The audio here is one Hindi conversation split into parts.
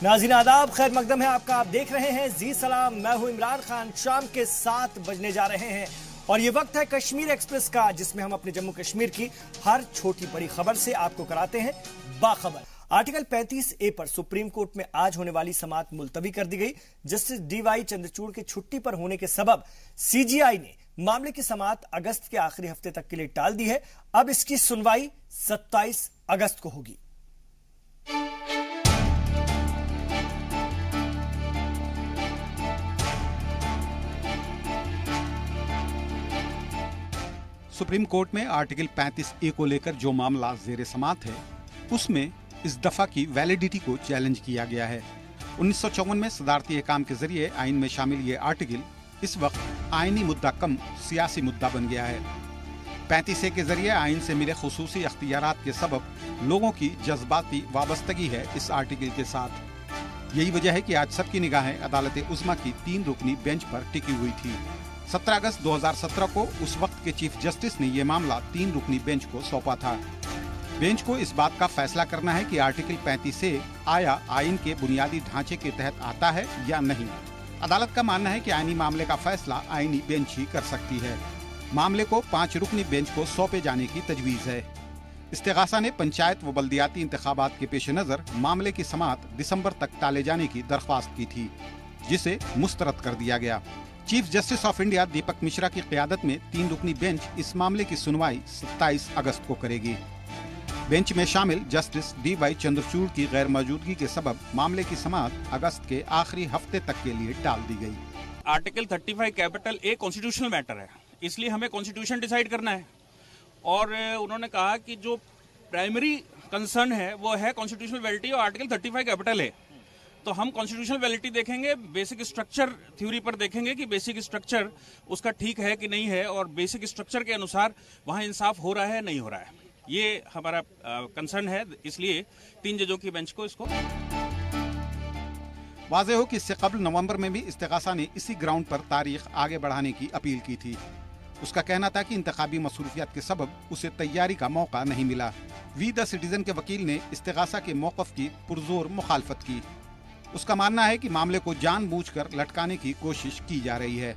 नाज़रीन आदाब, खैर मकदम है आपका। आप देख रहे हैं जी सलाम। मैं हूं इमरान खान। शाम के 7 बजने जा रहे हैं और ये वक्त है कश्मीर एक्सप्रेस का, जिसमें हम अपने जम्मू कश्मीर की हर छोटी बड़ी खबर से आपको कराते हैं बाखबर। आर्टिकल 35A पर सुप्रीम कोर्ट में आज होने वाली समाअत मुलतवी कर दी गई। जस्टिस DY चंद्रचूड़ के छुट्टी पर होने के सबब CGI ने मामले की समाअत अगस्त के आखिरी हफ्ते तक के लिए टाल दी है। अब इसकी सुनवाई 27 अगस्त को होगी। सुप्रीम कोर्ट में आर्टिकल 35A को लेकर जो मामला जेर समाअत है, उसमें इस दफा की वैलिडिटी को चैलेंज किया गया है। 1954 में सदारती अहकाम के जरिए आइन में शामिल ये आर्टिकल इस वक्त आइनी मुद्दा कम सियासी मुद्दा बन गया है। 35A के जरिए आइन से मिले खुसूसी अख्तियारात के सबब लोगों की जज्बाती वाबस्तगी है इस आर्टिकल के साथ। यही वजह है कि आज सबकी निगाहें अदालत उज़्मा की 3 रुकनी बेंच पर टिकी हुई थी। 17 अगस्त 2017 को उस वक्त के चीफ जस्टिस ने यह मामला 3 रुकनी बेंच को सौंपा था। बेंच को इस बात का फैसला करना है कि आर्टिकल 35A आया आइन के बुनियादी ढांचे के तहत आता है या नहीं। अदालत का मानना है कि आइनी मामले का फैसला आइनी बेंच ही कर सकती है। मामले को 5 रुकनी बेंच को सौंपे जाने की तजवीज है। इस्तेगासा ने पंचायत व बल्दियाती इंतखाबात के पेश नजर मामले की समाअत दिसंबर तक टाले जाने की दरख्वास्त की थी, जिसे मुस्तरद कर दिया गया। चीफ जस्टिस ऑफ इंडिया दीपक मिश्रा की क़यादत में 3 रुकनी बेंच इस मामले की सुनवाई 27 अगस्त को करेगी। बेंच में शामिल जस्टिस DY चंद्रचूड़ की गैर मौजूदगी के सबब मामले की समाअत अगस्त के आखिरी हफ्ते तक के लिए टाल दी गई। Article 35 capital A constitutional matter है, इसलिए हमें कॉन्स्टिट्यूशन डिसाइड करना है। और उन्होंने कहा कि जो प्राइमरी कंसर्न है वो है कॉन्स्टिट्यूशनल वैलिडिटी और आर्टिकल 35 कैपिटल A। तो हम कॉन्स्टिट्यूशनल वैलिडिटी देखेंगे, बेसिक स्ट्रक्चर थ्योरी पर देखेंगे कि बेसिक स्ट्रक्चर उसका ठीक है कि नहीं है, और बेसिक स्ट्रक्चर के अनुसार वहां इंसाफ हो रहा है नहीं हो रहा है। ये हमारा कंसर्न है, इसलिए 3 जजों की बेंच को इसको। वाज़ेह हो कि इससे कबल नवंबर में भी इस्तेगासा ने इसी ग्राउंड पर तारीख आगे बढ़ाने की अपील की थी। उसका कहना था कि इंतखाबी मसरूफियात के सबब उसे तैयारी का मौका नहीं मिला। वी द सिटीजन के वकील ने इस्तेगासा के मौक़िफ़ की पुरजोर मुखालफत की। उसका मानना है कि मामले को जानबूझकर लटकाने की कोशिश की जा रही है।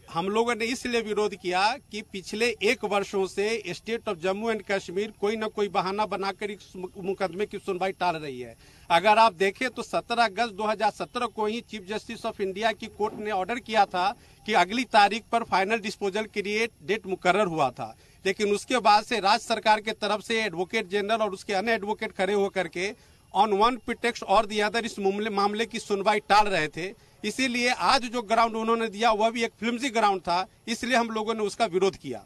हम लोगों ने इसलिए विरोध किया कि पिछले 1 वर्षों से state of Jammu and Kashmir कोई न कोई बहाना बनाकर इस मुकदमे की सुनवाई टाल रही है। अगर आप देखें तो 17 अगस्त 2017 को ही चीफ जस्टिस ऑफ इंडिया की कोर्ट ने ऑर्डर किया था कि अगली तारीख पर फाइनल डिस्पोजल के लिए डेट मुकर्रर हुआ था, लेकिन उसके बाद से राज्य सरकार के तरफ से एडवोकेट जनरल और उसके अन्य एडवोकेट खड़े होकर के ऑन वन प्रिटेक्स्ट और दी अदर इस मामले की सुनवाई टाल रहे थे। इसीलिए आज जो ग्राउंड उन्होंने दिया वह भी एक फ्लिमजी ग्राउंड था, इसलिए हम लोगों ने उसका विरोध किया।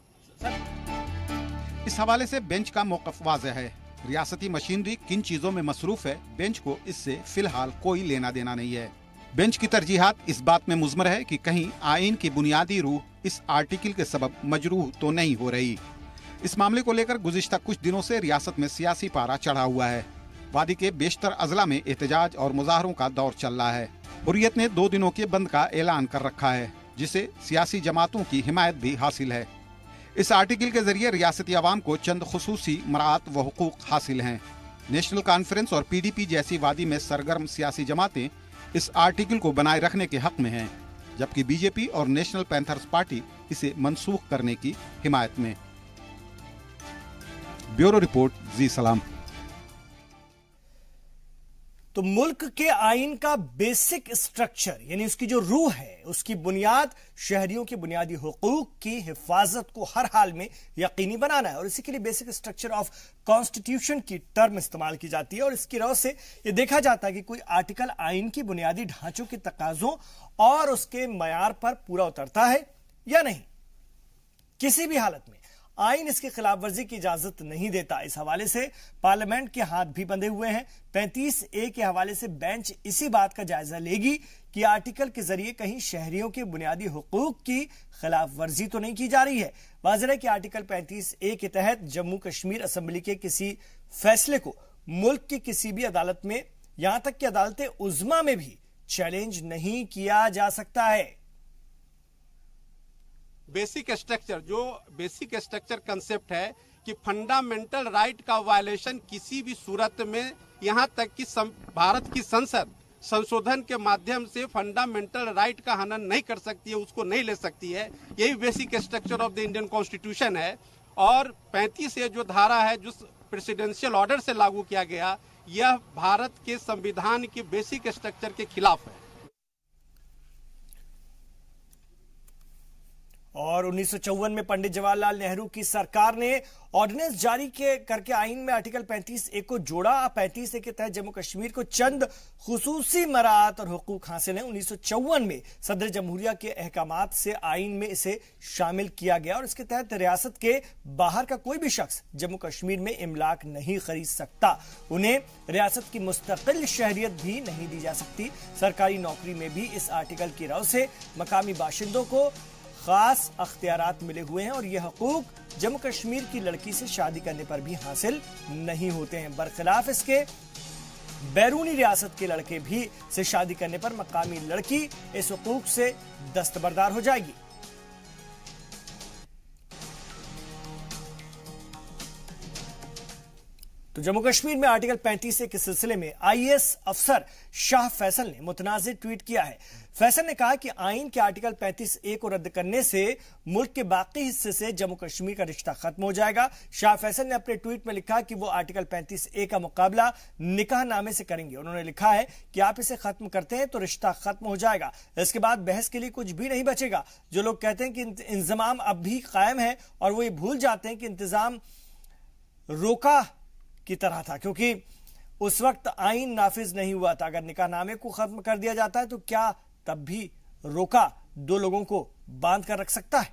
इस हवाले से बेंच का मौक़िफ़ वाज़ेह है। रियासती मशीनरी किन चीजों में मसरूफ है, बेंच को इससे फिलहाल कोई लेना देना नहीं है। बेंच की तरजीहात इस बात में मुज़मर है कि कहीं आइन की बुनियादी रूह इस आर्टिकल के सबब मजरूह तो नहीं हो रही। इस मामले को लेकर गुज़िश्ता कुछ दिनों से रियासत में सियासी पारा चढ़ा हुआ है। वादी के बेशतर अजला में एहतजाज और मुजाहरों का दौर चल रहा है। हुर्रियत ने 2 दिनों के बंद का ऐलान कर रखा है, जिसे सियासी जमातों की हिमायत भी हासिल है। इस आर्टिकल के जरिए रियासती अवाम को चंद खुसूसी मराअत व हुकूक हासिल हैं। नेशनल कॉन्फ्रेंस और PDP जैसी वादी में सरगर्म सियासी जमातें इस आर्टिकल को बनाए रखने के हक में हैं, जबकि BJP और नेशनल पैंथर्स पार्टी इसे मनसूख करने की हिमायत में। ब्यूरो रिपोर्ट, जी सलाम। तो मुल्क के आइन का बेसिक स्ट्रक्चर यानी उसकी जो रूह है, उसकी बुनियाद शहरियों के बुनियादी हुकूक की हिफाजत को हर हाल में यकीनी बनाना है, और इसी के लिए बेसिक स्ट्रक्चर ऑफ कॉन्स्टिट्यूशन की टर्म इस्तेमाल की जाती है। और इसकी रौ से यह देखा जाता है कि कोई आर्टिकल आइन की बुनियादी ढांचों के तकाजों और उसके मयार पर पूरा उतरता है या नहीं। किसी भी हालत में आइन इसकी खिलाफ वर्जी की इजाजत नहीं देता। इस हवाले से पार्लियामेंट के हाथ भी बंधे हुए हैं। 35A के हवाले से बेंच इसी बात का जायजा लेगी कि आर्टिकल के जरिए कहीं शहरियों के बुनियादी हुकूक की खिलाफ वर्जी तो नहीं की जा रही है। वाज़ेह है कि आर्टिकल 35A के तहत जम्मू कश्मीर असेंबली के किसी फैसले को मुल्क की किसी भी अदालत में, यहां तक कि अदालत उज़्मा में भी चैलेंज नहीं किया जा सकता है। बेसिक स्ट्रक्चर कंसेप्ट है कि फंडामेंटल राइट का वायलेशन किसी भी सूरत में, यहाँ तक कि भारत की संसद संशोधन के माध्यम से फंडामेंटल राइट का हनन नहीं कर सकती है, उसको नहीं ले सकती है। यही basic structure of the Indian constitution है। और 35 ये जो धारा है जो प्रेसिडेंशियल ऑर्डर से लागू किया गया, यह भारत के संविधान के बेसिक स्ट्रक्चर के खिलाफ है। और 1954 में पंडित जवाहरलाल नेहरू की सरकार ने ऑर्डिनेंस जारी करके आइन में आर्टिकल 35A को जोड़ा। 35A के तहत जम्मू कश्मीर को चंद खुसूसी मराहत और हुकूक हासिल हैं। 1954 में सदर जमहूरिया के अहकामात से आइन में इसे शामिल किया गया और इसके तहत रियासत के बाहर का कोई भी शख्स जम्मू कश्मीर में इमलाक नहीं खरीद सकता। उन्हें रियासत की मुस्तकिल शहरियत भी नहीं दी जा सकती। सरकारी नौकरी में भी इस आर्टिकल की राव से मकामी बाशिंदों को खास अख्तियारात मिले हुए हैं और यह हकूक जम्मू कश्मीर की लड़की से शादी करने पर भी हासिल नहीं होते हैं। बरखिलाफ इसके बैरूनी रियासत के लड़के भी से शादी करने पर मकामी लड़की इस हकूक से दस्तबरदार हो जाएगी। तो जम्मू कश्मीर में आर्टिकल 35A के सिलसिले में आईएएस अफसर शाह फैसल ने मुतनाज़िर ट्वीट किया है। फैसल ने कहा कि आइन के आर्टिकल 35A को रद्द करने से मुल्क के बाकी हिस्से से जम्मू कश्मीर का रिश्ता खत्म हो जाएगा। शाह फैसल ने अपने ट्वीट में लिखा कि वो आर्टिकल 35A का मुकाबला निकाहनामे से करेंगे। उन्होंने लिखा है कि आप इसे खत्म करते हैं तो रिश्ता खत्म हो जाएगा, इसके बाद बहस के लिए कुछ भी नहीं बचेगा। जो लोग कहते हैं कि इंतजाम अब भी कायम है और वो ये भूल जाते हैं कि इंतजाम रोका की तरह था, क्योंकि उस वक्त आइन नाफिज नहीं हुआ था। अगर निकाहनामे को खत्म कर दिया जाता है तो क्या तब भी रोका दो लोगों को बांध कर रख सकता है?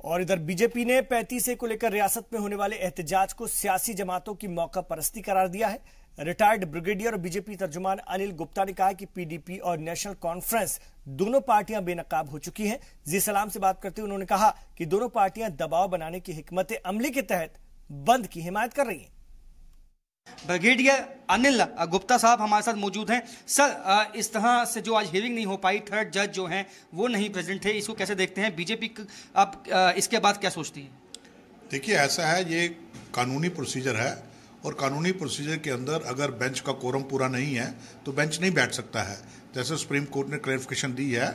और इधर बीजेपी ने 35A को लेकर रियासत में होने वाले एहतजाज को सियासी जमातों की मौका परस्ती करार दिया है। रिटायर्ड ब्रिगेडियर और बीजेपी तर्जुमान अनिल गुप्ता ने कहा कि पीडीपी और नेशनल कॉन्फ्रेंस दोनों पार्टियां बेनकाब हो चुकी हैं। जी सलाम से बात करते हुए उन्होंने कहा कि दोनों पार्टियां दबाव बनाने की हिकमत अमली के तहत बंद की हिमायत कर रही हैं। ब्रिगेडियर अनिल गुप्ता साहब हमारे साथ मौजूद हैं। सर, इस तरह से जो आज हियरिंग नहीं हो पाई, थर्ड जज जो हैं वो नहीं प्रेजेंट थे, इसको कैसे देखते हैं? बीजेपी अब इसके बाद क्या सोचती है? देखिए, ऐसा है, ये कानूनी प्रोसीजर है और कानूनी प्रोसीजर के अंदर अगर बेंच का कोरम पूरा नहीं है तो बेंच नहीं बैठ सकता है। जैसे सुप्रीम कोर्ट ने क्लैरिफिकेशन दी है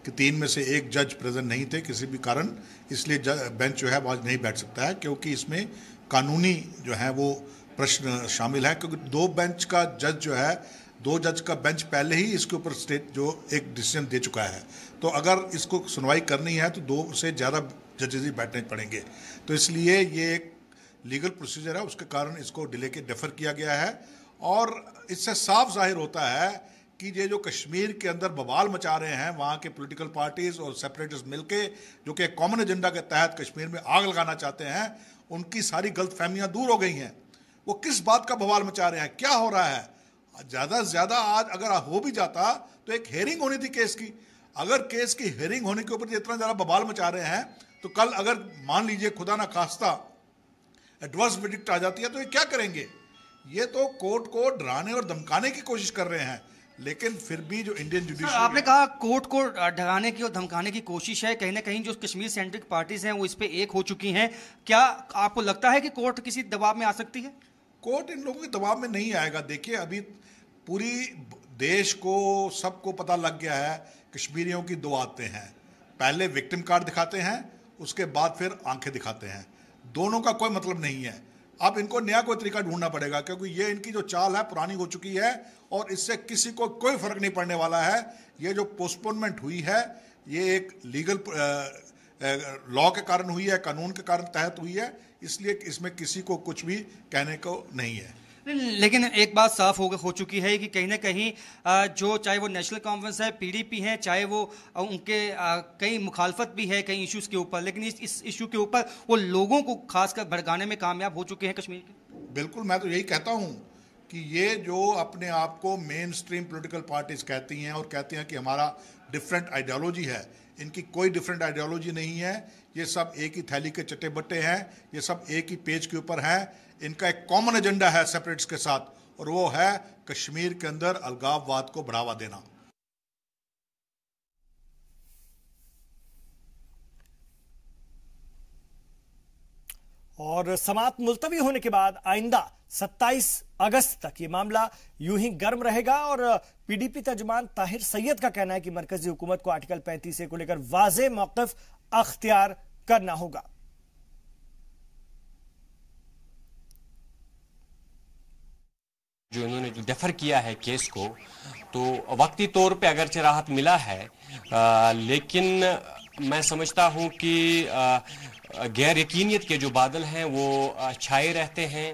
कि 3 में से 1 जज प्रेजेंट नहीं थे किसी भी कारण, इसलिए बेंच जो है वो आज नहीं बैठ सकता है, क्योंकि इसमें कानूनी जो है वो प्रश्न शामिल है। क्योंकि 2 बेंच का जज जो है, 2 जज का बेंच पहले ही इसके ऊपर स्टेट जो एक डिसीजन दे चुका है, तो अगर इसको सुनवाई करनी है तो 2 से ज़्यादा जजेस ही बैठने पड़ेंगे। तो इसलिए ये एक लीगल प्रोसीजर है, उसके कारण इसको डिले के डेफर किया गया है। और इससे साफ जाहिर होता है कि ये जो कश्मीर के अंदर बवाल मचा रहे हैं वहाँ के पॉलिटिकल पार्टीज और सेपरेटिस्ट मिलके, जो कि एक कॉमन एजेंडा के तहत कश्मीर में आग लगाना चाहते हैं, उनकी सारी गलतफहमियां दूर हो गई हैं। वो किस बात का बवाल मचा रहे हैं, क्या हो रहा है? ज़्यादा से ज़्यादा आज अगर हो भी जाता तो एक हेयरिंग होनी थी केस की। अगर केस की हेयरिंग होने के ऊपर इतना ज़्यादा बवाल मचा रहे हैं तो कल अगर मान लीजिए खुदा ना खास्ता एडवर्स वर्डिक्ट आ जाती है तो ये क्या करेंगे? ये तो कोर्ट को डराने और धमकाने की कोशिश कर रहे हैं। लेकिन फिर भी जो इंडियन जुडिशरी, आपने कहा कोर्ट को डराने की और धमकाने की कोशिश है, कहीं ना कहीं जो कश्मीर सेंट्रिक पार्टीज हैं वो इस पे एक हो चुकी हैं। क्या आपको लगता है कि कोर्ट किसी दबाव में आ सकती है? कोर्ट इन लोगों के दबाव में नहीं आएगा। देखिए, अभी पूरी देश को सबको पता लग गया है कश्मीरियों की 2 आदतें हैं। पहले विक्टिम कार्ड दिखाते हैं, उसके बाद फिर आंखें दिखाते हैं। दोनों का कोई मतलब नहीं है। अब इनको नया कोई तरीका ढूंढना पड़ेगा, क्योंकि ये इनकी जो चाल है पुरानी हो चुकी है और इससे किसी को कोई फर्क नहीं पड़ने वाला है। ये जो पोस्टपोनमेंट हुई है ये एक लीगल लॉ के कारण हुई है, कानून के कारण तहत हुई है, इसलिए इसमें किसी को कुछ भी कहने को नहीं है। लेकिन एक बात साफ हो चुकी है कि कहीं ना कहीं जो चाहे वो नेशनल कॉन्फ्रेंस है, पीडीपी है, चाहे वो उनके कई मुखालफत भी है कई इश्यूज के ऊपर, लेकिन इस इशू के ऊपर वो लोगों को खासकर भड़काने में कामयाब हो चुके हैं कश्मीर के। बिल्कुल, मैं तो यही कहता हूँ कि ये जो अपने आप को मेन स्ट्रीम पॉलिटिकल पार्टीज कहती हैं और कहती हैं कि हमारा डिफरेंट आइडियोलॉजी है, इनकी कोई डिफरेंट आइडियोलॉजी नहीं है। ये सब एक ही थैली के चट्टे बट्टे हैं, ये सब एक ही पेज के ऊपर हैं। इनका एक कॉमन एजेंडा है सेपरेट्स के साथ, और वो है कश्मीर के अंदर अलगाववाद को बढ़ावा देना। और समाअत मुलतवी होने के बाद आइंदा 27 अगस्त तक ये मामला यूं ही गर्म रहेगा। और पीडीपी तर्जुमान ताहिर सैयद का कहना है कि मरकजी हुकूमत को आर्टिकल 35A को लेकर वाज़ेह मौक़िफ़ अख्तियार करना होगा। जो इन्होंने जो डेफर किया है केस को, तो वक्ती तौर पे अगरचे राहत मिला है, लेकिन मैं समझता हूं कि गैर यकीनियत के जो बादल हैं वो छाए रहते हैं।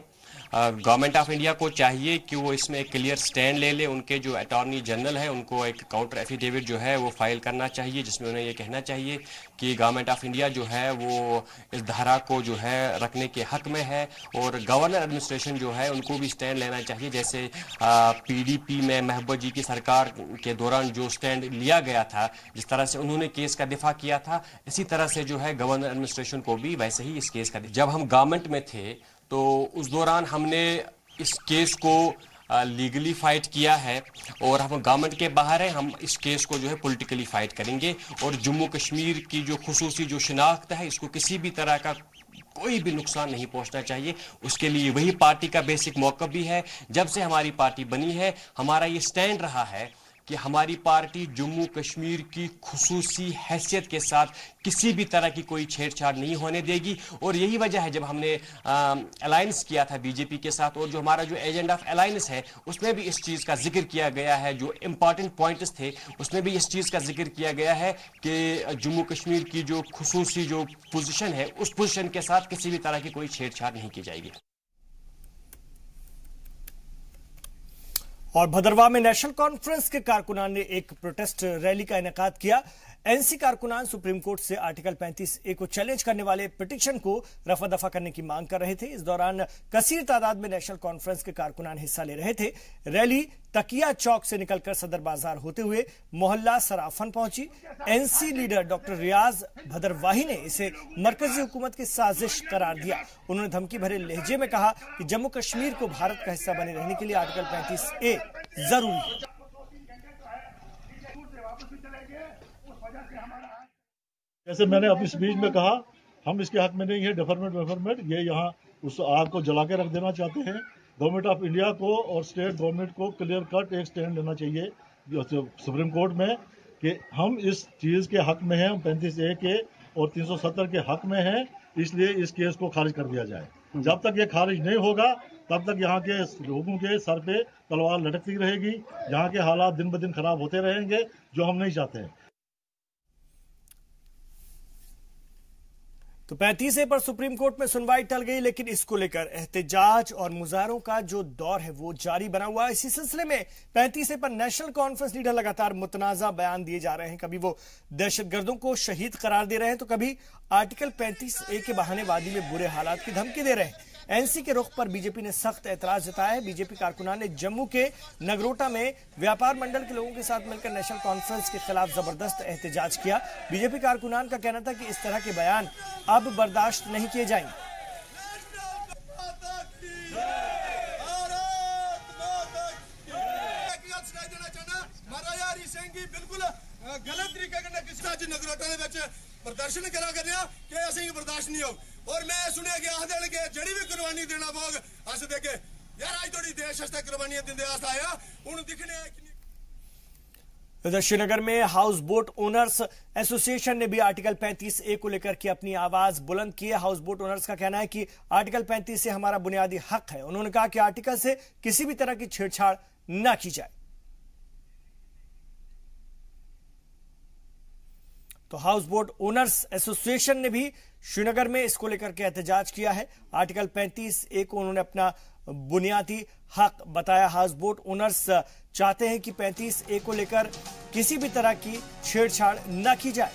गवर्नमेंट ऑफ इंडिया को चाहिए कि वो इसमें एक क्लियर स्टैंड ले ले। उनके जो अटॉर्नी जनरल है उनको एक काउंटर एफिडेविट जो है वो फाइल करना चाहिए, जिसमें उन्हें ये कहना चाहिए कि गवर्नमेंट ऑफ इंडिया जो है वो इस धारा को जो है रखने के हक में है। और गवर्नर एडमिनिस्ट्रेशन जो है उनको भी स्टैंड लेना चाहिए, जैसे पीडीपी में महबूबा जी की सरकार के दौरान जो स्टैंड लिया गया था, जिस तरह से उन्होंने केस का दिफा किया था, इसी तरह से जो है गवर्नर एडमिनिस्ट्रेशन को भी वैसे ही इस केस का। जब हम गवर्नमेंट में थे तो उस दौरान हमने इस केस को लीगली फाइट किया है, और हम गवर्नमेंट के बाहर हैं, हम इस केस को जो है पॉलिटिकली फाइट करेंगे। और जम्मू कश्मीर की जो खुसूसी जो शिनाख्त है, इसको किसी भी तरह का कोई भी नुकसान नहीं पहुंचना चाहिए। उसके लिए वही पार्टी का बेसिक मौक़िफ़ भी है। जब से हमारी पार्टी बनी है, हमारा ये स्टैंड रहा है कि हमारी पार्टी जम्मू कश्मीर की खुसूसी हैसियत के साथ किसी भी तरह की कोई छेड़छाड़ नहीं होने देगी। और यही वजह है जब हमने अलायंस किया था बीजेपी के साथ, और जो हमारा जो एजेंडा ऑफ अलायंस है उसमें भी इस चीज़ का जिक्र किया गया है। जो इंपॉर्टेंट पॉइंट्स थे उसमें भी इस चीज़ का जिक्र किया गया है कि जम्मू कश्मीर की जो खुसूसी जो पोजीशन है, उस पोजीशन के साथ किसी भी तरह की कोई छेड़छाड़ नहीं की जाएगी। और भदरवाह में नेशनल कॉन्फ्रेंस के कारकुनान ने एक प्रोटेस्ट रैली का इनेकाद किया। एनसी कारकुनान सुप्रीम कोर्ट से आर्टिकल 35A को चैलेंज करने वाले पिटीशन को रफा दफा करने की मांग कर रहे थे। इस दौरान कसीर तादाद में नेशनल कॉन्फ्रेंस के कारकुनान हिस्सा ले रहे थे। रैली तकिया चौक से निकलकर सदर बाजार होते हुए मोहल्ला सराफन पहुंची। एनसी लीडर डॉक्टर रियाज भदरवाही ने इसे मरकजी हुकूमत की साजिश करार दिया। उन्होंने धमकी भरे लहजे में कहा कि जम्मू कश्मीर को भारत का हिस्सा बने रहने के लिए आर्टिकल 35A जरूरी है। जैसे मैंने अपनी स्पीच में कहा, हम इसके हक में नहीं है डेफरमेंट ये यहाँ उस आग को जला के रख देना चाहते हैं। गवर्नमेंट ऑफ इंडिया को और स्टेट गवर्नमेंट को क्लियर कट एक स्टैंड लेना चाहिए सुप्रीम कोर्ट में कि हम इस चीज़ के हक में हैं, 35A के और 370 के हक में हैं, इसलिए इस केस को खारिज कर दिया जाए। जब तक ये खारिज नहीं होगा तब तक यहाँ के लोगों के सर पे तलवार लटकती रहेगी, यहाँ के हालात दिन ब दिन खराब होते रहेंगे, जो हम नहीं चाहते हैं। तो 35A पर सुप्रीम कोर्ट में सुनवाई टल गई, लेकिन इसको लेकर एहतजाज और मुजाहरों का जो दौर है वो जारी बना हुआ है। इसी सिलसिले में 35A पर नेशनल कॉन्फ्रेंस लीडर लगातार मुतनाज़ा बयान दिए जा रहे हैं। कभी वो दहशतगर्दों को शहीद करार दे रहे हैं, तो कभी आर्टिकल 35A के बहाने वादी में बुरे हालात की धमकी दे रहे हैं। एनसी के रुख पर बीजेपी ने सख्त एतराज जताया है। बीजेपी कारकुनान ने जम्मू के नगरोटा में व्यापार मंडल के लोगों के साथ मिलकर नेशनल कॉन्फ्रेंस के खिलाफ जबरदस्त एहतजाज किया। बीजेपी कारकुनान का कहना था कि इस तरह के बयान अब बर्दाश्त नहीं किए जाएंगे। बिल्कुल गलत तरीके नगरोटा प्रदर्शन करा करने कि असें बर्दाश्त नहीं हो। और मैं सुने कि आखदे कि जड़ी भी कुर्बानी देना पौग अस देखे यार अज थोड़ी देश आस्ते कुर्बानियां दिंदे आया हुण दिखने। इधर श्रीनगर में हाउस बोट ओनर्स एसोसिएशन ने भी आर्टिकल 35A को लेकर के अपनी आवाज बुलंद की है। हाउस बोट ओनर्स का कहना है कि आर्टिकल 35A हमारा बुनियादी हक है। उन्होंने कहा कि आर्टिकल से किसी भी तरह की छेड़छाड़ न की जाए। तो हाउस बोट ओनर्स एसोसिएशन ने भी श्रीनगर में इसको लेकर के एहतजाज किया है। आर्टिकल 35A को उन्होंने अपना बुनियादी हक बताया। हाउस बोट ओनर्स चाहते हैं कि 35A को लेकर किसी भी तरह की छेड़छाड़ न की जाए।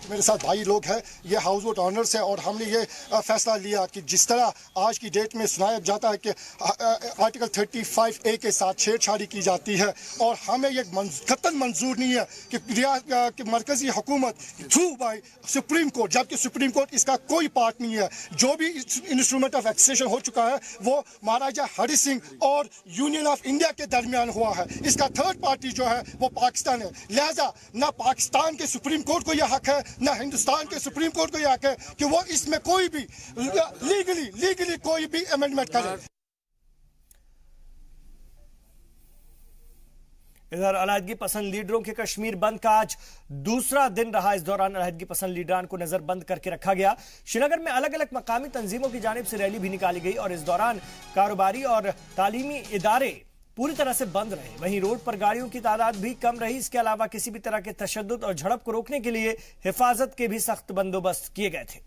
मेरे साथ भाई लोग हैं, ये हाउस बोट ऑनर्स है, और हमने ये फैसला लिया कि जिस तरह आज की डेट में सुनाया जाता है कि आर्टिकल 35A के साथ छेड़छाड़ी की जाती है, और हमें ये कतई मंजूर नहीं है कि मरकजी हुकूमत थ्रू बाय सुप्रीम कोर्ट, जबकि सुप्रीम कोर्ट इसका कोई पार्ट नहीं है। जो भी इंस्ट्रूमेंट ऑफ एक्सेशन हो चुका है वो महाराजा हरि सिंह और यूनियन ऑफ इंडिया के दरमियान हुआ है। इसका थर्ड पार्टी जो है वो पाकिस्तान है। लिहाजा ना पाकिस्तान के सुप्रीम कोर्ट को यह हक है, ना हिंदुस्तान के सुप्रीम कोर्ट को यह हक है कि वो इसमें कोई भी लीगली कोई भी अमेंडमेंट करे। इधर अलहदगी पसंद लीडरों के कश्मीर बंद का आज दूसरा दिन रहा। इस दौरान अलहदगी पसंद लीडरान को नजरबंद करके रखा गया। श्रीनगर में अलग अलग मकामी तंजीमों की जानिब से रैली भी निकाली गई और इस दौरान कारोबारी और तालीमी इदारे पूरी तरह से बंद रहे। वहीं रोड पर गाड़ियों की तादाद भी कम रही। इसके अलावा किसी भी तरह के तशद्दुद और झड़प को रोकने के लिए हिफाजत के भी सख्त बंदोबस्त किए गए थे।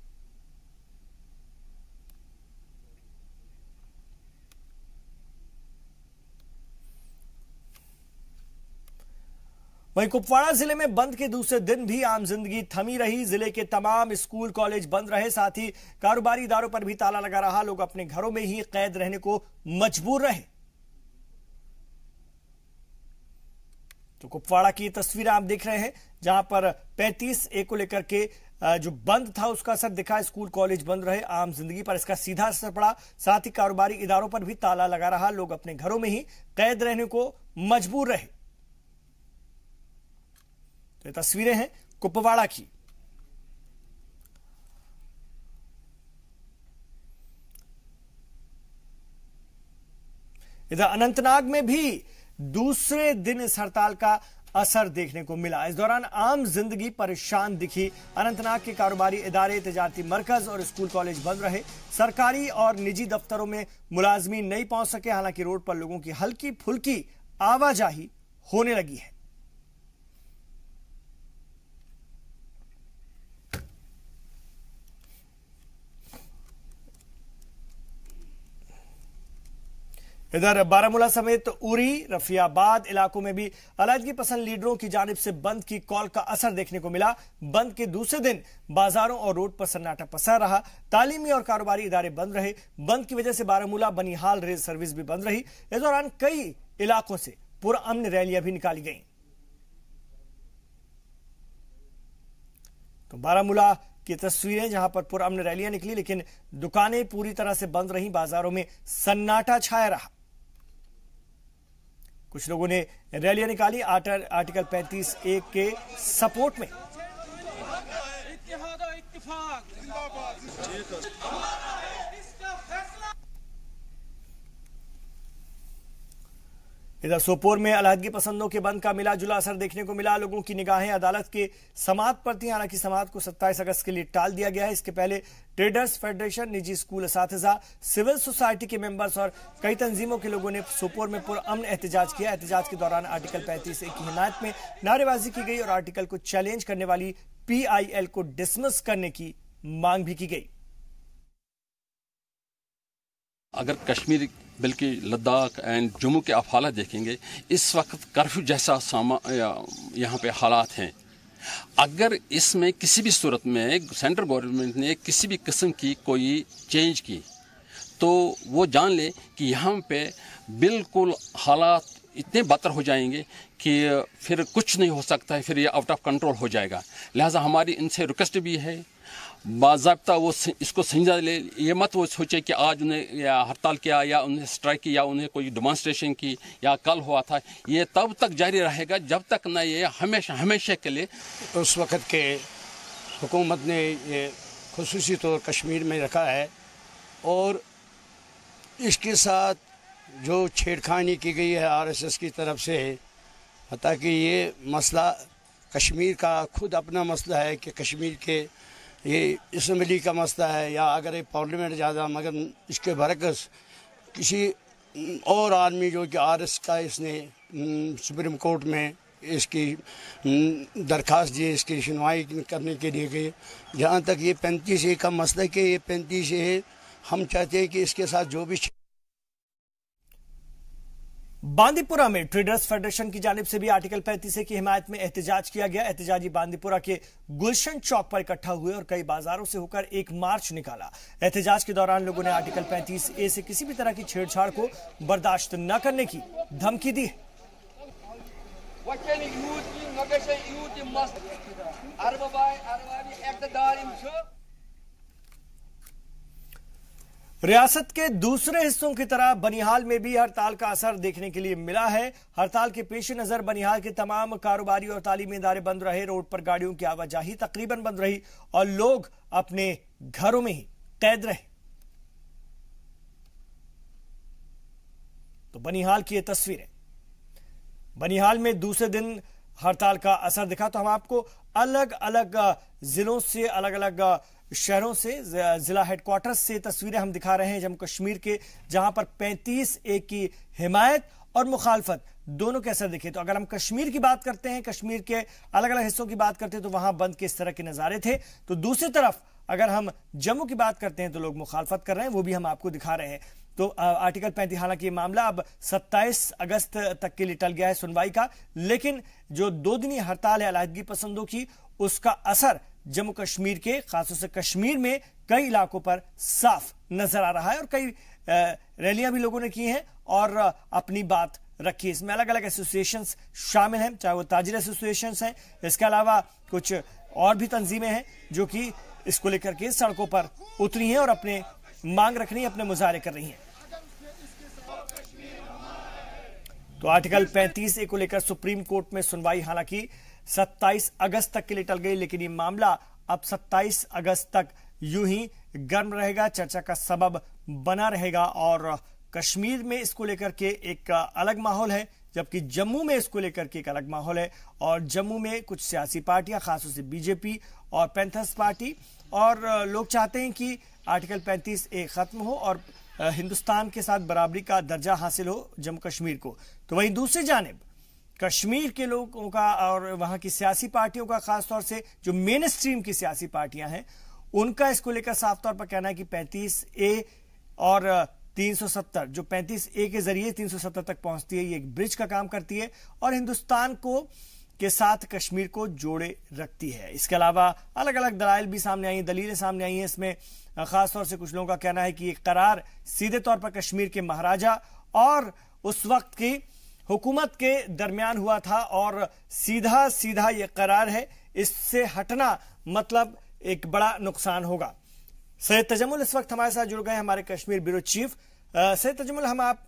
वहीं कुपवाड़ा जिले में बंद के दूसरे दिन भी आम जिंदगी थमी रही। जिले के तमाम स्कूल कॉलेज बंद रहे, साथ ही कारोबारी इदारों पर भी ताला लगा रहा। लोग अपने घरों में ही कैद रहने को मजबूर रहे। तो कुपवाड़ा की तस्वीरें आप देख रहे हैं, जहां पर 35A को लेकर के जो बंद था उसका असर दिखा। स्कूल कॉलेज बंद रहे, आम जिंदगी पर इसका सीधा असर पड़ा। साथ ही कारोबारी इदारों पर भी ताला लगा रहा। लोग अपने घरों में ही कैद रहने को मजबूर रहे। तो ये तस्वीरें हैं कुपवाड़ा की। इधर अनंतनाग में भी दूसरे दिन इस हड़ताल का असर देखने को मिला। इस दौरान आम जिंदगी परेशान दिखी। अनंतनाग के कारोबारी इदारे, तिजारती मरकज और स्कूल कॉलेज बंद रहे। सरकारी और निजी दफ्तरों में मुलाजमीन नहीं पहुंच सके। हालांकि रोड पर लोगों की हल्की फुल्की आवाजाही होने लगी है। इधर बारामूला समेत उरी, रफियाबाद इलाकों में भी अलहदगी पसंद लीडरों की जानिब से बंद की कॉल का असर देखने को मिला। बंद के दूसरे दिन बाजारों और रोड पर सन्नाटा पसर रहा। तालीमी और कारोबारी इदारे बंद रहे। बंद की वजह से बारामूला बनिहाल रेल सर्विस भी बंद रही। इस दौरान कई इलाकों से पुरअमन रैलियां भी निकाली गईं। तो बारामूला की तस्वीरें, जहां पर पुरअमन रैलियां निकली, लेकिन दुकानें पूरी तरह से बंद रहीं। बाजारों में सन्नाटा छाया रहा। कुछ लोगों ने रैलियां निकाली आर्टिकल 35A के सपोर्ट में। इधर सोपोर में अलहदगी पसंदों के बंद का मिला जुला असर देखने को मिला। लोगों की निगाहें अदालत के समाअत पर थी। हालांकि समाअत को 27 अगस्त के लिए टाल दिया गया है। इसके पहले ट्रेडर्स फेडरेशन, निजी स्कूल असातिज़ा, सिविल सोसाइटी के मेंबर्स और कई तंजीमों के लोगों ने सोपोर में पुरअमन एहतजाज किया। एहतजाज के दौरान आर्टिकल 35A की हिमायत में नारेबाजी की गई और आर्टिकल को चैलेंज करने वाली PIL को डिसमिस करने की मांग भी की गई। अगर कश्मीर बल्कि लद्दाख एंड जम्मू के आप हालात देखेंगे, इस वक्त कर्फ्यू जैसा यहाँ पे हालात हैं। अगर इसमें किसी भी सूरत में सेंट्रल गवर्नमेंट ने किसी भी किस्म की कोई चेंज की तो वो जान ले कि यहाँ पे बिल्कुल हालात इतने बदतर हो जाएंगे कि फिर कुछ नहीं हो सकता है, फिर ये आउट ऑफ कंट्रोल हो जाएगा। लिहाजा हमारी इनसे रिक्वेस्ट भी है, बाज़ाब्ता वो इसको संज्ञा ले। ये मत वो सोचे कि आज उन्हें या हड़ताल किया या उन्हें स्ट्राइक किया, उन्हें कोई डेमोन्स्ट्रेशन की या कल हुआ था, ये तब तक जारी रहेगा जब तक न ये हमेशा के लिए। उस वक़्त के हुकूमत ने ये खुसूसी तौर कश्मीर में रखा है और इसके साथ जो छेड़खानी की गई है RSS की तरफ से, ताकि ये मसला कश्मीर का खुद अपना मसला है कि कश्मीर के ये असम्बली का मसला है या अगर ये पार्लियामेंट ज़्यादा, मगर इसके बरकस किसी और आदमी जो कि RS का इसने सुप्रीम कोर्ट में इसकी दरख्वास्त दी, इसकी सुनवाई करने के लिए गए। जहाँ तक ये 35A का मसला है कि ये 35A हम चाहते हैं कि इसके साथ जो भी बांदीपुरा में ट्रेडर्स फेडरेशन की जानिब से भी आर्टिकल 35A की हिमायत में एहतजाज किया गया। एहतजाजी बांदीपुरा के गुलशन चौक पर इकट्ठा हुए और कई बाजारों से होकर एक मार्च निकाला। एहतजाज के दौरान लोगों ने आर्टिकल 35A से किसी भी तरह की छेड़छाड़ को बर्दाश्त न करने की धमकी दी है। रियासत के दूसरे हिस्सों की तरह बनिहाल में भी हड़ताल का असर देखने के लिए मिला है। हड़ताल के पेश नजर बनिहाल के तमाम कारोबारी और तालीमी इदारे बंद रहे। रोड पर गाड़ियों की आवाजाही तकरीबन बंद रही और लोग अपने घरों में ही कैद रहे। तो बनिहाल की ये तस्वीरें, बनिहाल में दूसरे दिन हड़ताल का असर दिखा। तो हम आपको अलग अलग जिलों से, अलग अलग शहरों से, जिला हेडक्वार्टर्स से तस्वीरें हम दिखा रहे हैं जम्मू कश्मीर के, जहां पर 35A की हिमायत और मुखालफत दोनों के असर दिखे। तो अगर हम कश्मीर की बात करते हैं, कश्मीर के अलग अलग हिस्सों की बात करते हैं, तो वहां बंद के इस तरह के नजारे थे। तो दूसरी तरफ अगर हम जम्मू की बात करते हैं तो लोग मुखालफत कर रहे हैं, वो भी हम आपको दिखा रहे हैं। तो आर्टिकल 35, हालांकि ये मामला अब 27 अगस्त तक के लिए टल गया है सुनवाई का, लेकिन जो 2 दिनी हड़ताल है अलहदगी पसंदों की, उसका असर जम्मू कश्मीर के, खासतौर से कश्मीर में कई इलाकों पर साफ नजर आ रहा है। और कई रैलियां भी लोगों ने की हैं और अपनी बात रखी। इसमें अलग अलग एसोसिएशंस शामिल हैं, चाहे वो ताजिर एसोसिएशंस हैं, इसके अलावा कुछ और भी तंजीमें हैं जो कि इसको लेकर के सड़कों पर उतरी हैं और अपने मांग रख रही हैं, अपने मुजाहरे कर रही हैं। तो आर्टिकल 35A को लेकर सुप्रीम कोर्ट में सुनवाई हालांकि 27 अगस्त तक के लिए टल गई, लेकिन ये मामला अब 27 अगस्त तक यूं ही गर्म रहेगा, चर्चा का सबब बना रहेगा। और कश्मीर में इसको लेकर के एक अलग माहौल है, जबकि जम्मू में इसको लेकर के एक अलग माहौल है। और जम्मू में कुछ सियासी पार्टियां, खासतौर से बीजेपी और पैंथर्स पार्टी, और लोग चाहते हैं कि आर्टिकल 35A खत्म हो और हिंदुस्तान के साथ बराबरी का दर्जा हासिल हो जम्मू कश्मीर को। तो वहीं दूसरी जानिब कश्मीर के लोगों का और वहां की सियासी पार्टियों का, खासतौर से जो मेन स्ट्रीम की सियासी पार्टियां हैं, उनका इसको लेकर साफ तौर पर कहना है कि 35A और 370, जो 35A के जरिए 370 तक पहुंचती है, ये एक ब्रिज का काम करती है और हिंदुस्तान को के साथ कश्मीर को जोड़े रखती है। इसके अलावा अलग अलग दलाइल भी सामने आई, दलीलें सामने आई हैं। इसमें खासतौर से कुछ लोगों का कहना है कि ये करार सीधे तौर पर कश्मीर के महाराजा और उस वक्त की हुकूमत के दरमियान हुआ था और सीधा सीधा ये करार है, इससे हटना मतलब एक बड़ा नुकसान होगा। सैयद तजम्मुल इस वक्त हमारे साथ जुड़ गए, हमारे कश्मीर ब्यूरो चीफ। सैयद तजम्मुल,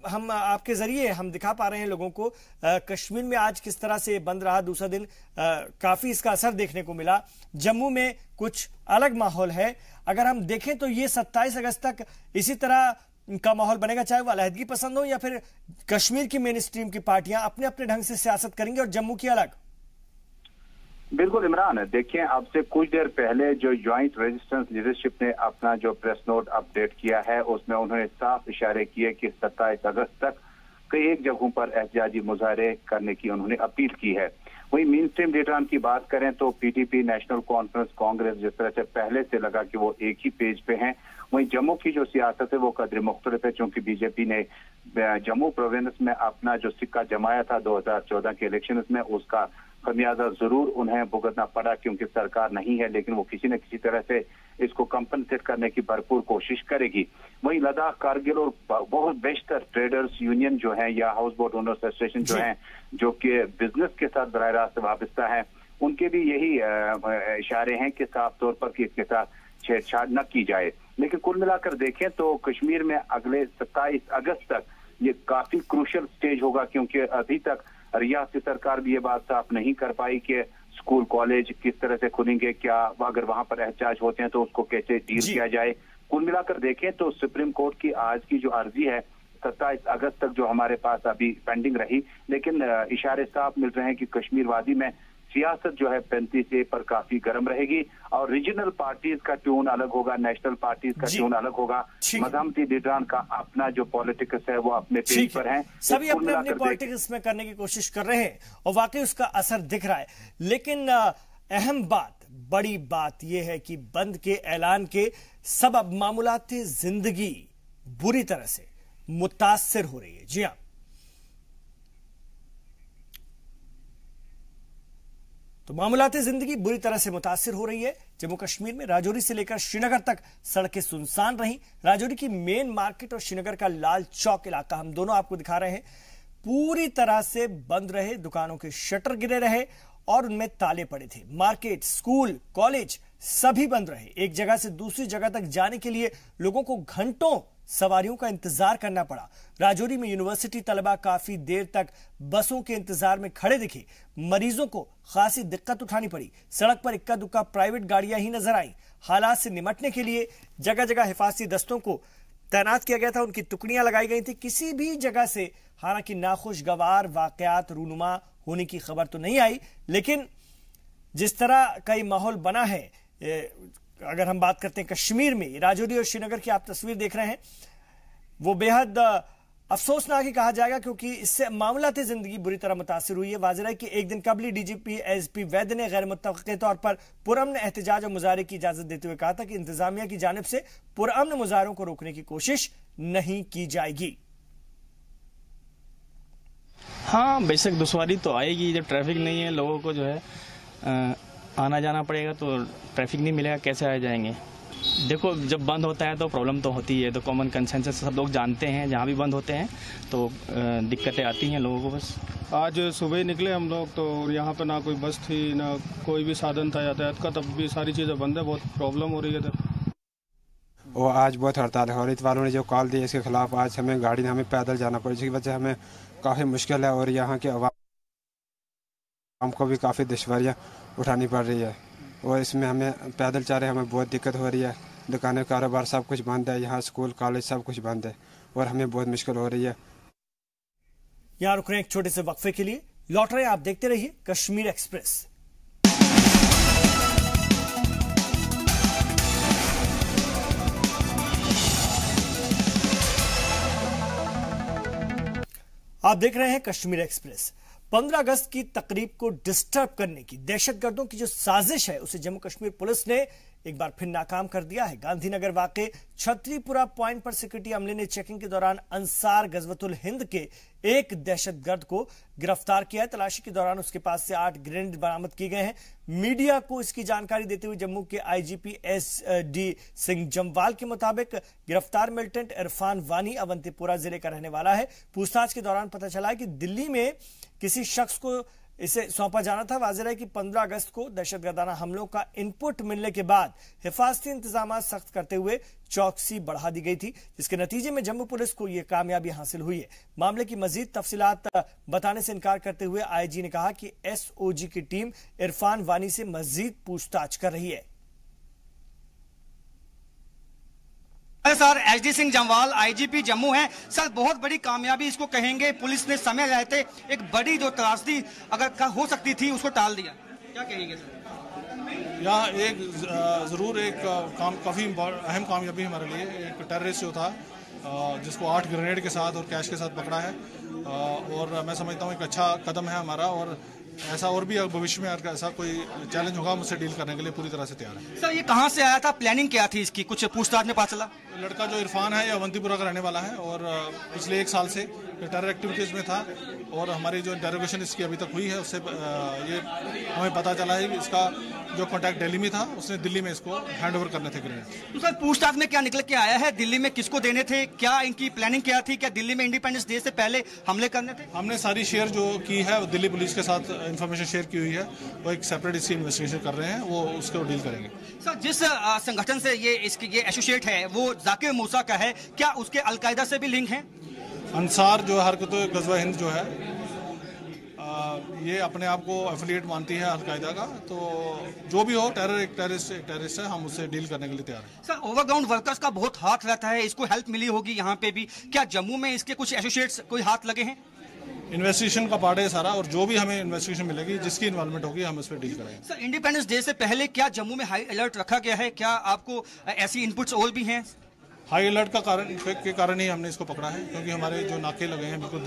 हम आपके जरिए हम दिखा पा रहे हैं लोगों को कश्मीर में आज किस तरह से बंद रहा दूसरा दिन, काफी इसका असर देखने को मिला। जम्मू में कुछ अलग माहौल है। अगर हम देखें तो ये 27 अगस्त तक इसी तरह का माहौल बनेगा, चाहे वो अलहदगी पसंद हो या फिर कश्मीर की मेन स्ट्रीम की पार्टियां अपने अपने ढंग से सियासत करेंगे और जम्मू की अलग। बिल्कुल इमरान, देखिए अब से कुछ देर पहले जो ज्वाइंट रेजिस्टेंस लीडरशिप ने अपना जो प्रेस नोट अपडेट किया है, उसमें उन्होंने साफ इशारे किए कि 27 अगस्त तक कई एक जगहों पर एहतजाजी मुजाहरे करने की उन्होंने अपील की है। वहीं मेन स्ट्रीम लीडरान की बात करें तो पीटीपी, नेशनल कॉन्फ्रेंस, कांग्रेस जिस तरह से पहले से लगा कि वो एक ही पेज पे हैं, वहीं जम्मू की जो सियासत है वो कदर मुख्तलिफ है, क्योंकि बीजेपी ने जम्मू प्रोविंस में अपना जो सिक्का जमाया था 2014 के इलेक्शन में, उसका खमियाजा जरूर उन्हें भुगतना पड़ा, क्योंकि सरकार नहीं है, लेकिन वो किसी न किसी तरह से इसको कंपनसेट करने की भरपूर कोशिश करेगी। वहीं लद्दाख, कारगिल और बहुत बेशतर ट्रेडर्स यूनियन जो है या हाउस बोट ओनर्स एसोसिएशन जो है, जो कि बिजनेस के साथ बराह रास्त वाबस्ता है, उनके भी यही इशारे हैं कि साफ तौर पर कि इसके साथ छेड़छाड़ न की जाए। लेकिन कुल मिलाकर देखें तो कश्मीर में अगले 27 अगस्त तक ये काफी क्रूशल स्टेज होगा, क्योंकि अभी तक रियासती सरकार भी ये बात साफ नहीं कर पाई कि स्कूल कॉलेज किस तरह से खुलेंगे, क्या अगर वहां पर एहतजाज होते हैं तो उसको कैसे डील किया जाए। कुल मिलाकर देखें तो सुप्रीम कोर्ट की आज की जो अर्जी है 27 अगस्त तक जो हमारे पास अभी पेंडिंग रही, लेकिन इशारे साफ मिल रहे हैं कि कश्मीर वादी में सियासत जो है 35A पर काफी गर्म रहेगी और रीजनल पार्टीज का ट्यून अलग होगा, नेशनल पार्टीज का ट्यून अलग होगा। मजहमती लीडरान का अपना जो पॉलिटिक्स है वो अपने पेज पर है, सभी अपने अपने पॉलिटिक्स में करने की कोशिश कर रहे हैं और वाकई उसका असर दिख रहा है। लेकिन अहम बात, बड़ी बात यह है कि बंद के ऐलान के सबब मामूलाती जिंदगी बुरी तरह से मुतासिर हो रही है। जी हाँ, तो मामूलाती जिंदगी बुरी तरह से मुतासिर हो रही है। जम्मू कश्मीर में राजौरी से लेकर श्रीनगर तक सड़कें सुनसान रहीं। राजौरी की मेन मार्केट और श्रीनगर का लाल चौक इलाका, हम दोनों आपको दिखा रहे हैं, पूरी तरह से बंद रहे। दुकानों के शटर गिरे रहे और उनमें ताले पड़े थे। मार्केट, स्कूल, कॉलेज सभी बंद रहे। एक जगह से दूसरी जगह तक जाने के लिए लोगों को घंटों सवारियों का इंतजार करना पड़ा। राजौरी में यूनिवर्सिटी तलबा काफी देर तक बसों के इंतजार में खड़े दिखे। मरीजों को खासी दिक्कत उठानी पड़ी। सड़क पर इक्का दुक्का प्राइवेट गाड़ियां ही नजर आई। हालात से निपटने के लिए जगह जगह हिफाजती दस्तों को तैनात किया गया था, उनकी टुकड़ियां लगाई गई थी। किसी भी जगह से हालांकि नाखुशगवार वाकयात रूनुमा होने की खबर तो नहीं आई, लेकिन जिस तरह का ये माहौल बना है, अगर हम बात करते हैं कश्मीर में, राजौरी और श्रीनगर की आप तस्वीर देख रहे हैं, वो बेहद अफसोसनाक ही कहा जाएगा, क्योंकि इससे मामलाती जिंदगी बुरी तरह मुतासिर हुई है। वाज़ेह है कि एक दिन कबल ही डीजीपी एसपी वैद्य ने गैर मुत्तफ़क़े तौर पर पुरअमन एहतजाज और मुजाहरे की इजाजत देते हुए कहा था कि इंतजामिया की जानिब से पुरअमन मुजाहरों को रोकने की कोशिश नहीं की जाएगी। हाँ, बेशक दुश्वारी तो आएगी। जब ट्रैफिक नहीं है, लोगों को जो है आना जाना पड़ेगा, तो ट्रैफिक नहीं मिलेगा, कैसे आ जाएंगे। देखो, जब बंद होता है तो प्रॉब्लम तो होती है, तो कॉमन कंसेंसस सब लोग जानते हैं। जहाँ भी बंद होते हैं तो दिक्कतें आती हैं लोगों को। बस आज सुबह निकले हम लोग, तो यहाँ पे ना कोई बस थी, ना कोई भी साधन था यातायात का, तब भी सारी चीज़ें बंद है। बहुत प्रॉब्लम हो रही है। वो आज बहुत हड़ताल है और इत वालों ने जो कॉल दी इसके खिलाफ आज हमें गाड़ी हमें पैदल जाना पड़ा, जिसकी वजह से हमें काफ़ी मुश्किल है और यहाँ के आवाम को भी काफ़ी दुश्वारियाँ उठानी पड़ रही है और इसमें हमें पैदल चल रहे हमें बहुत दिक्कत हो रही है। दुकानें, कारोबार सब कुछ बंद है, यहाँ स्कूल, कॉलेज सब कुछ बंद है और हमें बहुत मुश्किल हो रही है। यहाँ रुक रहे हैं एक छोटे से वक्फे के लिए, लौट रहे हैं, आप देखते रहिए कश्मीर एक्सप्रेस। आप देख रहे हैं कश्मीर एक्सप्रेस। 15 अगस्त की तकरीब को डिस्टर्ब करने की दहशतगर्दों की जो साजिश है, उसे जम्मू कश्मीर पुलिस ने एक बार फिर नाकाम कर दिया है। गांधीनगर वाक़े छतरीपुरा पॉइंट पर सिक्योरिटी अमले ने चेकिंग के दौरान अंसार गजवतुल हिंद के एक दहशतगर्द को गिरफ्तार किया है। तलाशी के दौरान उसके पास से 8 ग्रेनेड बरामद किए गए हैं। मीडिया को इसकी जानकारी देते हुए जम्मू के आईजीपी SD सिंह जम्वाल के मुताबिक गिरफ्तार मिलिटेंट इरफान वानी अवंतीपुरा जिले का रहने वाला है। पूछताछ के दौरान पता चला है कि दिल्ली में किसी शख्स को इसे सौंपा जाना था। वाज़ेह है कि 15 अगस्त को दहशतगर्दाना हमलों का इनपुट मिलने के बाद हिफाजती इंतजाम सख्त करते हुए चौकसी बढ़ा दी गई थी, जिसके नतीजे में जम्मू पुलिस को यह कामयाबी हासिल हुई है। मामले की मजीद तफसीलात बताने से इनकार करते हुए आईजी ने कहा कि SOG की टीम इरफान वानी से मजीद पूछताछ कर रही है। Sir, SD Singh Jamwal IGP Jammu हैं। सर, बहुत बड़ी कामयाबी इसको कहेंगे, पुलिस ने समय रहते एक बड़ी जो त्रासदी अगर हो सकती थी उसको टाल दिया, क्या कहेंगे सर? यहाँ एक ज़रूर एक काफ़ी अहम कामयाबी हमारे लिए, एक टेररिस्ट जो था जिसको 8 ग्रेनेड के साथ और कैश के साथ पकड़ा है और मैं समझता हूँ एक अच्छा कदम है हमारा और ऐसा और भी भविष्य में ऐसा कोई चैलेंज होगा मुझसे डील करने के लिए पूरी तरह से तैयार है। सर, ये कहाँ से आया था, प्लानिंग क्या थी इसकी, कुछ पूछताछ में पता चला? लड़का जो इरफान है ये अवंतीपुरा का रहने वाला है और पिछले 1 साल से टेरर एक्टिविटीज़ में था और हमारी जो इंटेरोगेशन इसकी अभी तक हुई है उससे ये हमें पता चला है कि इसका जो कॉन्टैक्ट दिल्ली में था उसने दिल्ली में इसको हैंड ओवर करने थे ग्रेनेड। तो सर, पूछताछ में क्या निकल के आया है? दिल्ली में किसको देने थे, क्या इनकी प्लानिंग क्या थी? क्या दिल्ली में इंडिपेंडेंस डे से पहले हमले करने थे? हमने सारी शेयर जो की है दिल्ली पुलिस के साथ इंफॉर्मेशन शेयर की हुई है, वो एक सेपरेट इसकी इन्वेस्टिगेशन कर रहे हैं, वो उसको डील करेंगे। सर, जिस संगठन से ये एसोसिएट है वो जाकिर मूसा का है, क्या उसके अलकायदा से भी लिंक है? अंसार जो हरकत गजवा हिंद जो है ये अपने आप को एफिलिएट मानती है अलकायदा का, तो जो भी हो एक टेररिस्ट है, हम उससे डील करने के लिए तैयार हैं। सर, ओवरग्राउंड वर्कर्स का बहुत हाथ रहता है, इसको हेल्प मिली होगी यहाँ पे भी, क्या जम्मू में इसके कुछ एसोसिएट्स कोई हाथ लगे हैं? इन्वेस्टिगेशन का पार्ट है सारा और जो भी हमें इन्वेस्टिगेशन मिलेगी जिसकी इन्वॉल्वमेंट होगी हम उस पर डील करेंगे। सर, इंडिपेंडेंस डे से पहले क्या जम्मू में हाई अलर्ट रखा गया है? क्या आपको ऐसी इनपुट्स और भी हैं? हाई अलर्ट का कारण ही हमने इसको पकड़ा है, क्योंकि हमारे जो नाके लगे हैं बिल्कुल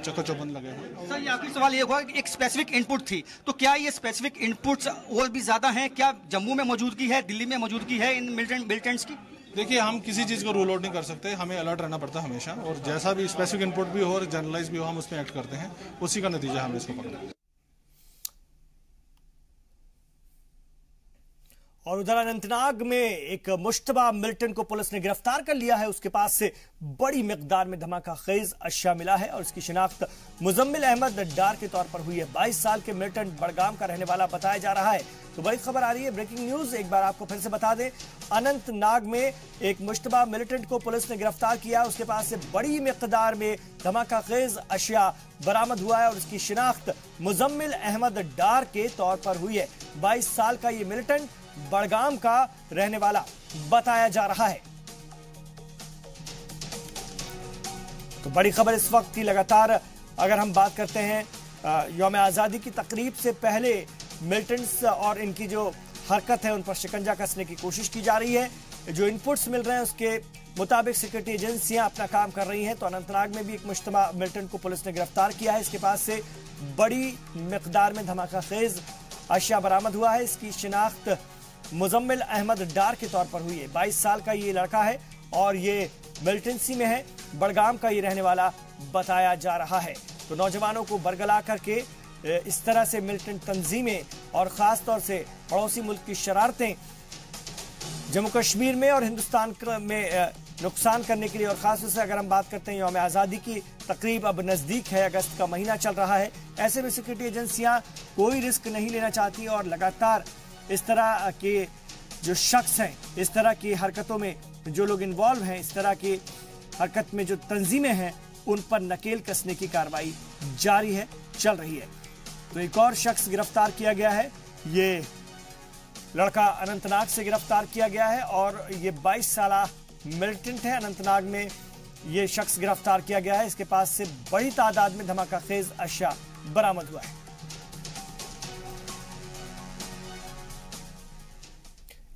चकाचौबंद लगे हैं। सर, ये आखिरी सवाल ये हुआ कि एक स्पेसिफिक इनपुट थी, तो क्या ये स्पेसिफिक इनपुट्स और भी ज्यादा हैं? क्या जम्मू में मौजूदगी है, दिल्ली में मौजूदगी है इन मिलिटेंट्स की? देखिए, हम किसी चीज़ को रूल आउट नहीं कर सकते, हमें अलर्ट रहना पड़ता है हमेशा और जैसा भी स्पेसिफिक इनपुट भी हो और जनरलाइज भी हो हम उसमें एक्ट करते हैं, उसी का नतीजा हमने इसको पकड़ा। और उधर अनंतनाग में एक मुश्तबा मिलिटेंट को पुलिस ने गिरफ्तार कर लिया है। उसके पास से बड़ी मिकदार में धमाका खेज अशिया मिला है और इसकी शिनाख्त मुजम्मिल अहमद डार के तौर पर हुई है। 22 साल के मिलिटेंट बड़गाम का रहने वाला बताया जा रहा है। तो बड़ी खबर आ रही है, ब्रेकिंग न्यूज एक बार आपको फिर से बता दें। अनंतनाग में एक मुश्तबा मिलिटेंट को पुलिस ने गिरफ्तार किया। उसके पास से बड़ी मिकदार में धमाका खेज अशिया बरामद हुआ है और इसकी शिनाख्त मुजम्मिल अहमद डार के तौर पर हुई है। 22 साल का ये मिलिटेंट बड़गाम का रहने वाला बताया जा रहा है। तो बड़ी खबर इस वक्त की, लगातार अगर हम बात करते हैं यौम आजादी की तकरीब से पहले मिलिटेंट्स और इनकी जो हरकत है उन पर शिकंजा कसने की कोशिश की जा रही है। जो इनपुट्स मिल रहे हैं उसके मुताबिक सिक्योरिटी एजेंसियां अपना काम कर रही हैं। तो अनंतनाग में भी एक मुश्तबा मिलिटेंट को पुलिस ने गिरफ्तार किया है। इसके पास से बड़ी मिकदार में धमाका खेज अशिया बरामद हुआ है। इसकी शिनाख्त मुजम्मिल अहमद डार के तौर पर हुई है। 22 साल का ये लड़का है और ये मिलिटेंसी में है। बड़गाम का ये रहने वाला बताया जा रहा है। तो नौजवानों को बरगला करके इस तरह से मिलिटेंट तंजीमें और खास तौर से पड़ोसी मुल्क की शरारतें जम्मू कश्मीर में और हिंदुस्तान में नुकसान करने के लिए, और खासतौर से अगर हम बात करते हैं यौम आज़ादी की तकरीब अब नज़दीक है, अगस्त का महीना चल रहा है, ऐसे में सिक्योरिटी एजेंसियां कोई रिस्क नहीं लेना चाहती और लगातार इस तरह के जो शख्स हैं, इस तरह की हरकतों में जो लोग इन्वॉल्व हैं, इस तरह की हरकत में जो तंजीमें हैं, उन पर नकेल कसने की कार्रवाई जारी है, चल रही है। तो एक और शख्स गिरफ्तार किया गया है। ये लड़का अनंतनाग से गिरफ्तार किया गया है और ये 22 साला मिलिटेंट है। अनंतनाग में ये शख्स गिरफ्तार किया गया है। इसके पास से बड़ी तादाद में धमाका खेज अशिया बरामद हुआ है।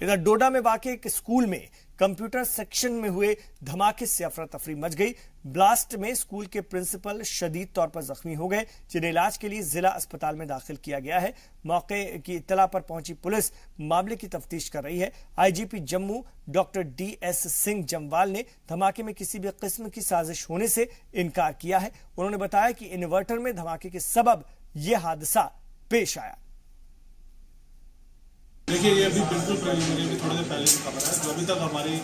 इधर डोडा में वाक़ एक स्कूल में कंप्यूटर सेक्शन में हुए धमाके से अफरा तफरी मच गई। ब्लास्ट में स्कूल के प्रिंसिपल शदीद तौर पर जख्मी हो गए, जिन्हें इलाज के लिए जिला अस्पताल में दाखिल किया गया है। मौके की इत्तला पर पहुंची पुलिस मामले की तफ्तीश कर रही है। IGP Jammu doctor DS Singh Jamwal ने धमाके में किसी भी किस्म की साजिश होने से इनकार किया है। उन्होंने बताया कि इन्वर्टर में धमाके के सबब यह हादसा पेश आया। देखिए, ये अभी बिल्कुल प्रिलिमिनरी में थोड़ी देर पहले की खबर है। जो अभी तक हमारी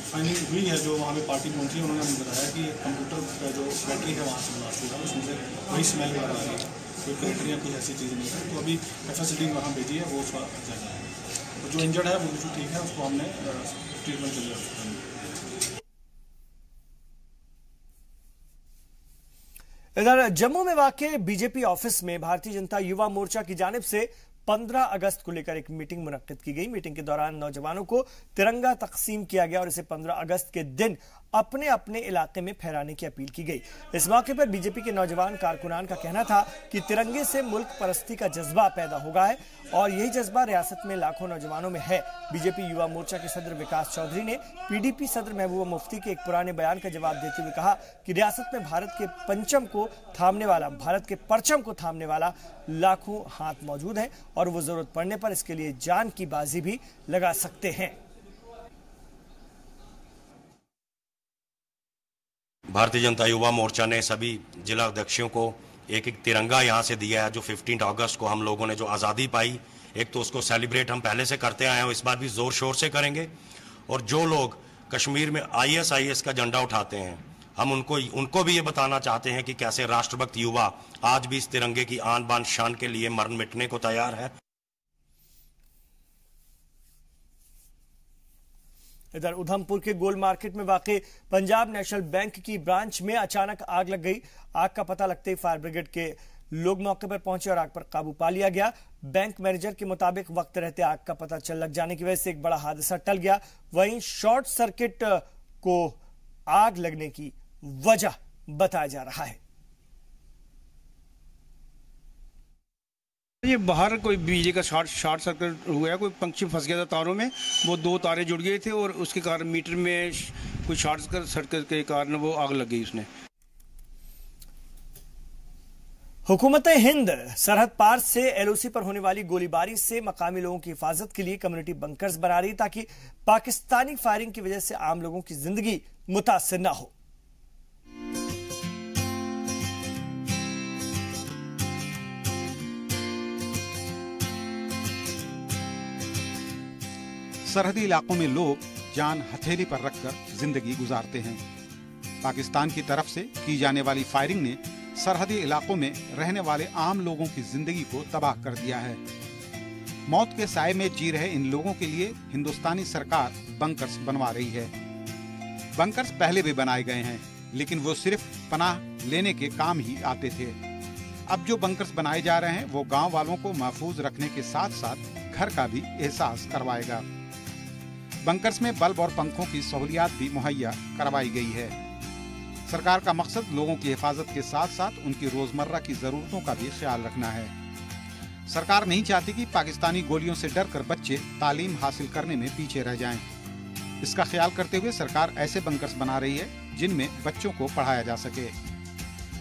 फाइंडिंग हुई है, जो वहाँ पे पार्टी पहुंची है, उन्होंने हमें बताया कि कंप्यूटर का जो बैटरी है वहाँ से ब्लास्ट हुआ है, उसमें से वही स्मेल आ रही है, कोई क्रैकर या कोई ऐसी चीज़ नहीं है। तो अभी FSD वहाँ भेजी है, वो उसका जाना है। तो जो इंजर्ड है वो बिल्कुल ठीक है, उसको हमने ट्रीटमेंट के लिए। इधर जम्मू में वाक़े बीजेपी ऑफिस में भारतीय जनता युवा मोर्चा की जानिब से 15 अगस्त को लेकर एक मीटिंग मुनक्किद की गई। मीटिंग के दौरान नौजवानों को तिरंगा तकसीम किया गया और इसे 15 अगस्त के दिन अपने अपने इलाके में फहराने की अपील की गई। इस मौके पर बीजेपी के नौजवान कारकुनान का कहना था कि तिरंगे से मुल्क परस्ती का जज्बा पैदा होगा है और यही जज्बा रियासत में लाखों नौजवानों में है। बीजेपी युवा मोर्चा के सदर विकास चौधरी ने PDP सदर महबूबा मुफ्ती के एक पुराने बयान का जवाब देते हुए कहा कि रियासत में भारत के परचम को थामने वाला लाखों हाथ मौजूद हैं और वो जरूरत पड़ने पर इसके लिए जान की बाजी भी लगा सकते हैं। भारतीय जनता युवा मोर्चा ने सभी जिला अध्यक्षों को एक एक तिरंगा यहाँ से दिया है। जो 15 अगस्त को हम लोगों ने जो आज़ादी पाई, एक तो उसको सेलिब्रेट हम पहले से करते आए हैं, इस बार भी जोर शोर से करेंगे। और जो लोग कश्मीर में ISIS का झंडा उठाते हैं, हम उनको भी ये बताना चाहते हैं कि कैसे राष्ट्रभक्त युवा आज भी इस तिरंगे की आन बान शान के लिए मरण मिटने को तैयार है। इधर उधमपुर के गोल मार्केट में वाक़े पंजाब नेशनल बैंक की ब्रांच में अचानक आग लग गई। आग का पता लगते ही फायर ब्रिगेड के लोग मौके पर पहुंचे और आग पर काबू पा लिया गया। बैंक मैनेजर के मुताबिक वक्त रहते आग का पता लग जाने की वजह से एक बड़ा हादसा टल गया। वहीं शॉर्ट सर्किट को आग लगने की वजह बताया जा रहा है। ये बाहर कोई बिजली का शॉर्ट सर्किट हुआ है, कोई पंछी फंस गया था तारों में, वो 2 तारे जुड़ गए थे और उसके कारण मीटर में कोई शॉर्ट सर्किट के कारण वो आग लग गई उसने। हुकूमत हिंद सरहद पार से LOC पर होने वाली गोलीबारी से मकामी लोगों की हिफाजत के लिए कम्युनिटी बंकर्स बना रही ताकि पाकिस्तानी फायरिंग की वजह से आम लोगों की जिंदगी मुतासिर न हो। सरहदी इलाकों में लोग जान हथेली पर रखकर जिंदगी गुजारते हैं। पाकिस्तान की तरफ से की जाने वाली फायरिंग ने सरहदी इलाकों में रहने वाले आम लोगों की जिंदगी को तबाह कर दिया है। मौत के साए में जी रहे इन लोगों के लिए हिंदुस्तानी सरकार बंकर्स बनवा रही है। बंकर्स पहले भी बनाए गए हैं, लेकिन वो सिर्फ पनाह लेने के काम ही आते थे। अब जो बंकर्स बनाए जा रहे हैं वो गांव वालों को महफूज रखने के साथ साथ घर का भी एहसास करवाएगा। बंकर्स में बल्ब और पंखों की सहूलियात भी मुहैया करवाई गई है। सरकार का मकसद लोगों की हिफाजत के साथ साथ उनकी रोजमर्रा की जरूरतों का भी ख्याल रखना है। सरकार नहीं चाहती कि पाकिस्तानी गोलियों से डरकर बच्चे तालीम हासिल करने में पीछे रह जाएं। इसका ख्याल करते हुए सरकार ऐसे बंकर्स बना रही है जिनमें बच्चों को पढ़ाया जा सके।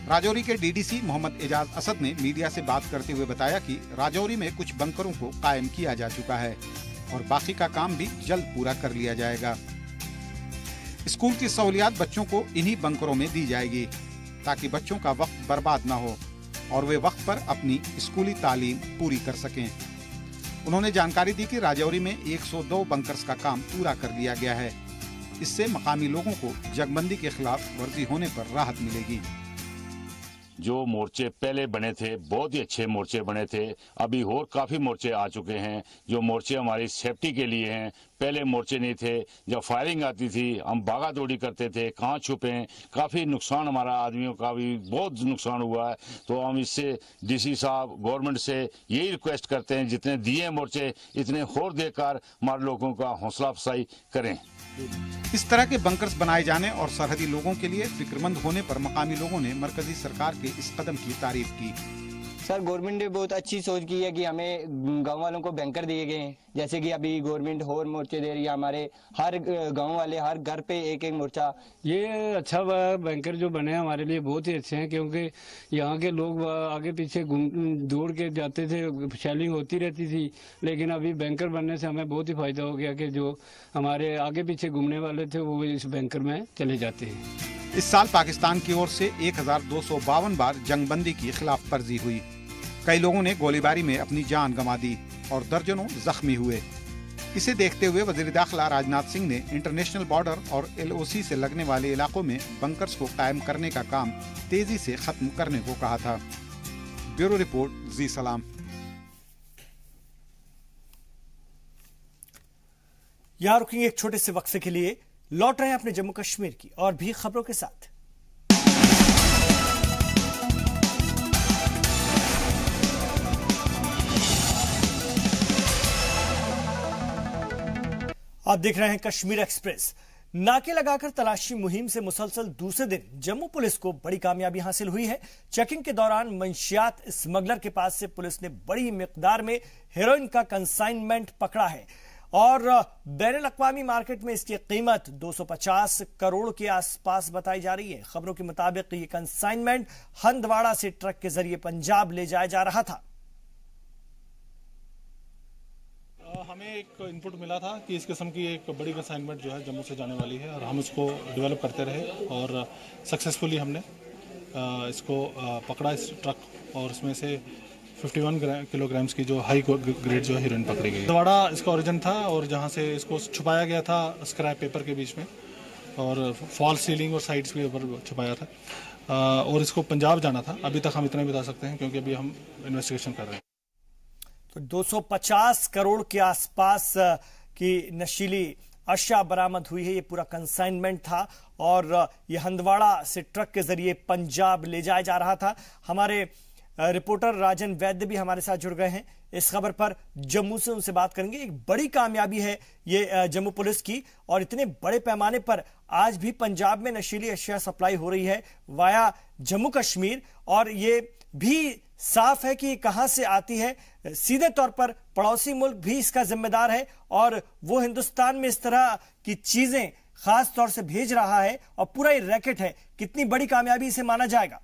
राजौरी के डीडीसी मोहम्मद एजाज असद ने मीडिया से बात करते हुए बताया कि राजौरी में कुछ बंकरों को कायम किया जा चुका है और बाकी का काम भी जल्द पूरा कर लिया जाएगा। स्कूल की सहूलियात बच्चों को इन्हीं बंकरों में दी जाएगी ताकि बच्चों का वक्त बर्बाद न हो और वे वक्त पर अपनी स्कूली तालीम पूरी कर सकें। उन्होंने जानकारी दी कि राजौरी में 102 बंकर्स का काम पूरा कर लिया गया है। इससे मकामी लोगों को जंगबंदी के खिलाफ वर्जी होने पर राहत मिलेगी। जो मोर्चे पहले बने थे बहुत ही अच्छे मोर्चे बने थे, अभी और काफ़ी मोर्चे आ चुके हैं जो मोर्चे हमारी सेफ्टी के लिए हैं। पहले मोर्चे नहीं थे, जब फायरिंग आती थी हम भागा दौड़ी करते थे, कहाँ छुपें, काफ़ी नुकसान हमारा आदमियों का भी बहुत नुकसान हुआ है। तो हम इससे डीसी साहब गवर्नमेंट से यही रिक्वेस्ट करते हैं जितने दिए मोर्चे इतने और देकर हमारे लोगों का हौसला अफजाई करें। इस तरह के बंकर्स बनाए जाने और सरहदी लोगों के लिए फिक्रमंद होने पर मकामी लोगों ने मरकजी सरकार के इस कदम की तारीफ की। सर गवर्नमेंट ने बहुत अच्छी सोच की है कि हमें गांव वालों को बैंकर दिए गए हैं, जैसे कि अभी गवर्नमेंट और मोर्चे दे रही है। हमारे हर गांव वाले हर घर पे एक एक मोर्चा। ये अच्छा बैंकर जो बने हमारे लिए बहुत ही अच्छे हैं, क्योंकि यहाँ के लोग आगे पीछे दौड़ के जाते थे, शेलिंग होती रहती थी, लेकिन अभी बैंकर बनने से हमें बहुत ही फायदा हो गया कि जो हमारे आगे पीछे घूमने वाले थे वो इस बैंकर में चले जाते हैं। इस साल पाकिस्तान की ओर से 1252 बार जंगबंदी की खिलाफ वर्जी हुई। कई लोगों ने गोलीबारी में अपनी जान गंवा दी और दर्जनों जख्मी हुए। इसे देखते हुए वजीर दाखिला राजनाथ सिंह ने इंटरनेशनल बॉर्डर और LOC से लगने वाले इलाकों में बंकर्स को कायम करने का काम तेजी से खत्म करने को कहा था। ब्यूरो रिपोर्ट, जी सलाम। यहां रुकेंगे एक छोटे से वक्फे के लिए, लौट रहे हैं अपने जम्मू कश्मीर की और भी खबरों के साथ। आप देख रहे हैं कश्मीर एक्सप्रेस। नाके लगाकर तलाशी मुहिम से मुसलसल दूसरे दिन जम्मू पुलिस को बड़ी कामयाबी हासिल हुई है। चेकिंग के दौरान मंशियात स्मगलर के पास से पुलिस ने बड़ी मिकदार में हेरोइन का कंसाइनमेंट पकड़ा है और बैनुल अक़वामी मार्केट में इसकी कीमत 250 करोड़ के आसपास बताई जा रही है। खबरों के मुताबिक ये कंसाइनमेंट हंदवाड़ा से ट्रक के जरिए पंजाब ले जाया जा रहा था। हमें एक इनपुट मिला था कि इस किस्म की एक बड़ी कंसाइनमेंट जो है जम्मू से जाने वाली है और हम इसको डेवलप करते रहे और सक्सेसफुली हमने इसको पकड़ा, इस ट्रक, और इसमें से 51 किलोग्राम्स की जो हाई ग्रेड जो हीरोइन पकड़ी गई। हंदवाड़ा इसका ओरिजिन था और जहां से इसको छुपाया गया था स्क्रैप पेपर के बीच में और फॉल सीलिंग और साइड्स के ऊपर छुपाया था और इसको पंजाब जाना था। अभी तक हम इतना ही बता सकते हैं क्योंकि अभी हम इन्वेस्टिगेशन कर रहे हैं। तो 250 करोड़ के आसपास की नशीली अशिया बरामद हुई है। ये पूरा कंसाइनमेंट था और ये हंदवाड़ा से ट्रक के जरिए पंजाब ले जाया जा रहा था। हमारे रिपोर्टर राजन वैद्य भी हमारे साथ जुड़ गए हैं इस खबर पर। जम्मू से उनसे बात करेंगे। एक बड़ी कामयाबी है ये जम्मू पुलिस की और इतने बड़े पैमाने पर आज भी पंजाब में नशीली अशिया सप्लाई हो रही है वाया जम्मू कश्मीर, और ये भी साफ है कि कहां से आती है। सीधे तौर पर पड़ोसी मुल्क भी इसका जिम्मेदार है और वो हिंदुस्तान में इस तरह की चीजें खास तौर से भेज रहा है और पूरा ये रैकेट है। कितनी बड़ी कामयाबी इसे माना जाएगा?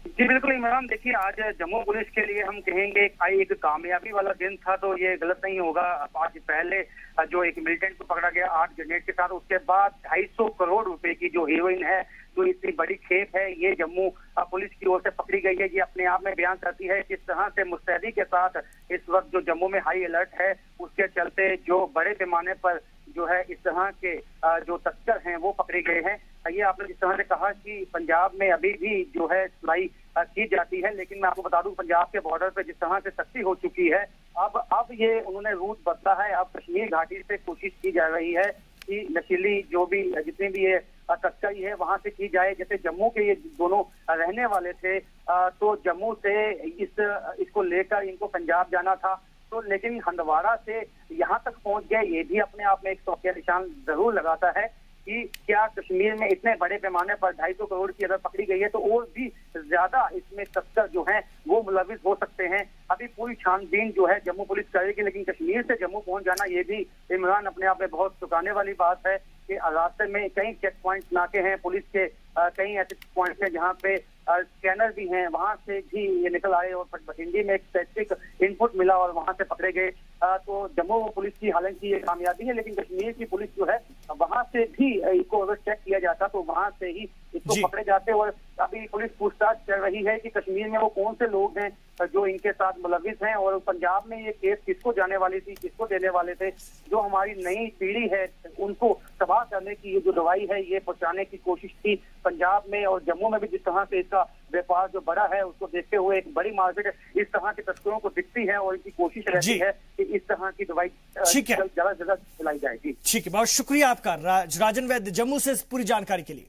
जी बिल्कुल इमरान, देखिए आज जम्मू पुलिस के लिए हम कहेंगे एक कामयाबी वाला दिन था, तो ये गलत नहीं होगा। आज पहले जो एक मिलिटेंट को पकड़ा गया 8 ग्रेनेड के साथ, उसके बाद 250 करोड़ रुपए की जो हीरोइन है, जो इतनी बड़ी खेप है, ये जम्मू पुलिस की ओर से पकड़ी गई है। ये अपने आप में बयान करती है किस तरह से मुस्तैदी के साथ इस वक्त जो जम्मू में हाई अलर्ट है, उसके चलते जो बड़े पैमाने पर जो है इस तरह के जो तस्कर हैं वो पकड़े गए हैं। ये आपने जिस तरह से कहा कि पंजाब में अभी भी जो है सुलाई की जाती है, लेकिन मैं आपको बता दूं पंजाब के बॉर्डर पे जिस तरह से सख्ती हो चुकी है, अब ये उन्होंने रूट बदला है। अब कश्मीर घाटी से कोशिश की जा रही है कि नशीली जो भी जितनी भी ये तस्करी है वहां से की जाए। जैसे जम्मू के ये दोनों रहने वाले थे, तो जम्मू से इसको लेकर इनको पंजाब जाना था, तो लेकिन हंदवाड़ा से यहाँ तक पहुंच गए। ये भी अपने आप में एक सौकिया निशान जरूर लगाता है कि क्या कश्मीर में इतने बड़े पैमाने पर 250 करोड़ की अगर पकड़ी गई है तो और भी ज्यादा इसमें तस्कर जो हैं वो मुलविस हो सकते हैं। अभी पूरी छानबीन जो है जम्मू पुलिस करेगी, लेकिन कश्मीर से जम्मू पहुंच जाना ये भी इमरान अपने आप में बहुत चौंकाने वाली बात है कि रास्ते में कई चेक पॉइंट नाके हैं पुलिस के, कई ऐसे पॉइंट हैं जहाँ पे स्कैनर भी हैं, वहां से भी ये निकल आए और बठिंडी में एक स्पेसिफिक इनपुट मिला और वहां से पकड़े गए। तो जम्मू पुलिस की हालांकि ये कामयाबी है, लेकिन कश्मीर की पुलिस जो है वहां से भी इसको अगर चेक किया जाता तो वहां से ही इसको पकड़े जाते। और अभी पुलिस पूछताछ कर रही है कि कश्मीर में वो कौन से लोग हैं जो इनके साथ मुलविस हैं, और पंजाब में ये केस किसको जाने वाली थी, किसको देने वाले थे। जो हमारी नई पीढ़ी है उनको तबाह करने की ये जो दवाई है ये पहुंचाने की कोशिश थी पंजाब में, और जम्मू में भी जिस तरह से इसका व्यापार जो बड़ा है उसको देखते हुए एक बड़ी मार्केट इस तरह के तस्करों को दिखती है और इनकी कोशिश रहती है कि इस तरह की दवाई ज्यादा से ज्यादा चलाई जाएगी। ठीक है, बहुत शुक्रिया आपका राजन वैद्य जम्मू से पूरी जानकारी के लिए।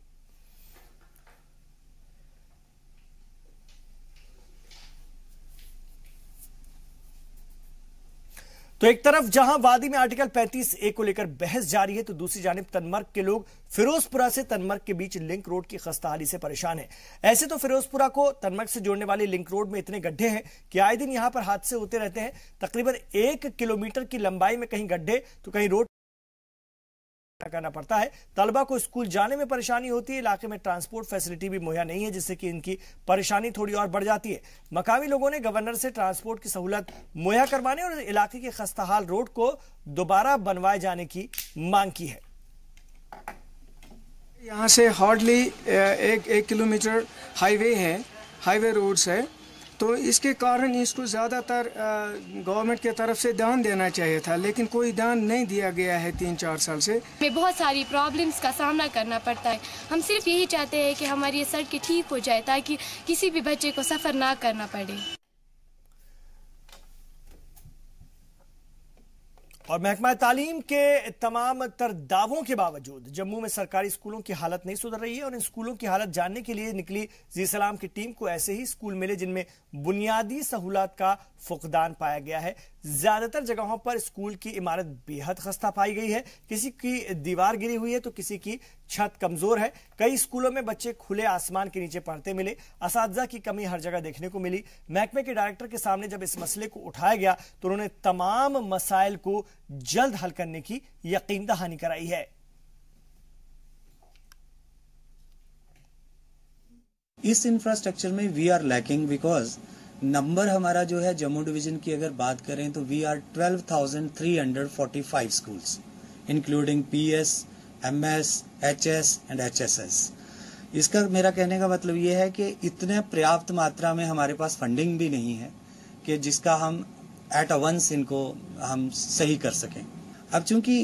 तो एक तरफ जहां वादी में आर्टिकल 35A को लेकर बहस जारी है, तो दूसरी जानिब तनमर्ग के लोग फिरोजपुरा से तनमर्ग के बीच लिंक रोड की खस्ताहाली से परेशान हैं। ऐसे तो फिरोजपुरा को तनमर्ग से जोड़ने वाली लिंक रोड में इतने गड्ढे हैं कि आए दिन यहां पर हादसे होते रहते हैं। तकरीबन 1 किलोमीटर की लंबाई में कहीं गड्ढे तो कहीं रोड करना पड़ता है। तलबा को स्कूल जाने में परेशानी होती है। इलाके में ट्रांसपोर्ट फैसिलिटी भी मुहैया नहीं है, जिससे कि इनकी परेशानी थोड़ी और बढ़ जाती है। मकामी लोगों ने गवर्नर से ट्रांसपोर्ट की सहूलत मुहैया करवाने और इलाके के खस्ताहाल रोड को दोबारा बनवाए जाने की मांग की है। यहाँ से हार्डली एक किलोमीटर हाईवे है, हाईवे रोड्स है, तो इसके कारण इसको ज़्यादातर गवर्नमेंट की तरफ से ध्यान देना चाहिए था, लेकिन कोई ध्यान नहीं दिया गया है 3-4 साल से। हमें बहुत सारी प्रॉब्लम्स का सामना करना पड़ता है। हम सिर्फ यही चाहते हैं कि हमारी ये सड़कें ठीक हो जाए ताकि किसी भी बच्चे को सफ़र ना करना पड़े। और महकमा तालीम के तमाम तर दावों के बावजूद जम्मू में सरकारी स्कूलों की हालत नहीं सुधर रही है, और इन स्कूलों की हालत जानने के लिए निकली जी सलाम की टीम को ऐसे ही स्कूल मिले जिनमें बुनियादी सहूलत का फुकदान पाया गया है। ज्यादातर जगहों पर स्कूल की इमारत बेहद खस्ता पाई गई है, किसी की दीवार गिरी हुई है तो किसी की छत कमजोर है। कई स्कूलों में बच्चे खुले आसमान के नीचे पढ़ते मिले। असातिज़ा की कमी हर जगह देखने को मिली। महकमे के डायरेक्टर के सामने जब इस मसले को उठाया गया तो उन्होंने तमाम मसाइल को जल्द हल करने की यकीन दहानी कराई है। इस इंफ्रास्ट्रक्चर में we are lacking because number हमारा जो है जम्मू डिवीजन की अगर बात करें तो we are 12,345 schools including PS, MS, HS and HSS। इसका मेरा कहने का मतलब ये है कि इतने पर्याप्त मात्रा में हमारे पास फंडिंग भी नहीं है कि जिसका हम एट अ वंस इनको हम सही कर सकें। अब चूंकि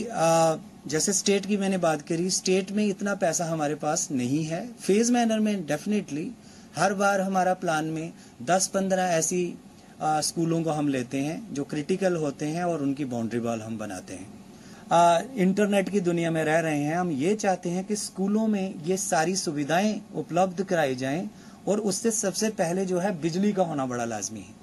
जैसे स्टेट की मैंने बात करी, स्टेट में इतना पैसा हमारे पास नहीं है। फेज मैनर में डेफिनेटली हर बार हमारा प्लान में 10-15 ऐसी स्कूलों को हम लेते हैं जो क्रिटिकल होते हैं और उनकी बाउंड्री वॉल हम बनाते हैं। इंटरनेट की दुनिया में रह रहे हैं, हम ये चाहते हैं कि स्कूलों में ये सारी सुविधाएं उपलब्ध कराई जाएं, और उससे सबसे पहले जो है बिजली का होना बड़ा लाजमी है।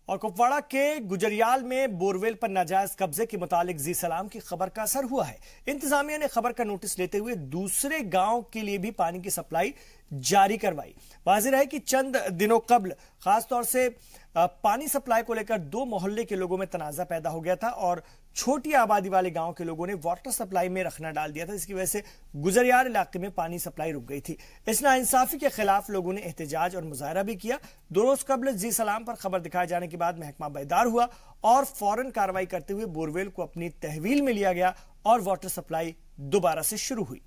और कुपवाड़ा के गुजरियाल में बोरवेल पर नाजायज कब्जे के मुतालिक जी सलाम की खबर का असर हुआ है। इंतजामिया ने खबर का नोटिस लेते हुए दूसरे गांव के लिए भी पानी की सप्लाई जारी करवाई। वाज़ेह है कि चंद दिनों कबल खासतौर से पानी सप्लाई को लेकर 2 मोहल्ले के लोगों में तनाजा पैदा हो गया था, और छोटी आबादी वाले गांव के लोगों ने वाटर सप्लाई में रखना डाल दिया था, जिसकी वजह से गुजरियार इलाके में पानी सप्लाई रुक गई थी। इस नाइंसाफी के खिलाफ लोगों ने एहतजाज और मुजाहरा भी किया। 2 रोज कबल जी सलाम पर खबर दिखाए जाने के बाद महकमा बेदार हुआ और फौरन कार्रवाई करते हुए बोरवेल को अपनी तहवील में लिया गया और वाटर सप्लाई दोबारा से शुरू हुई।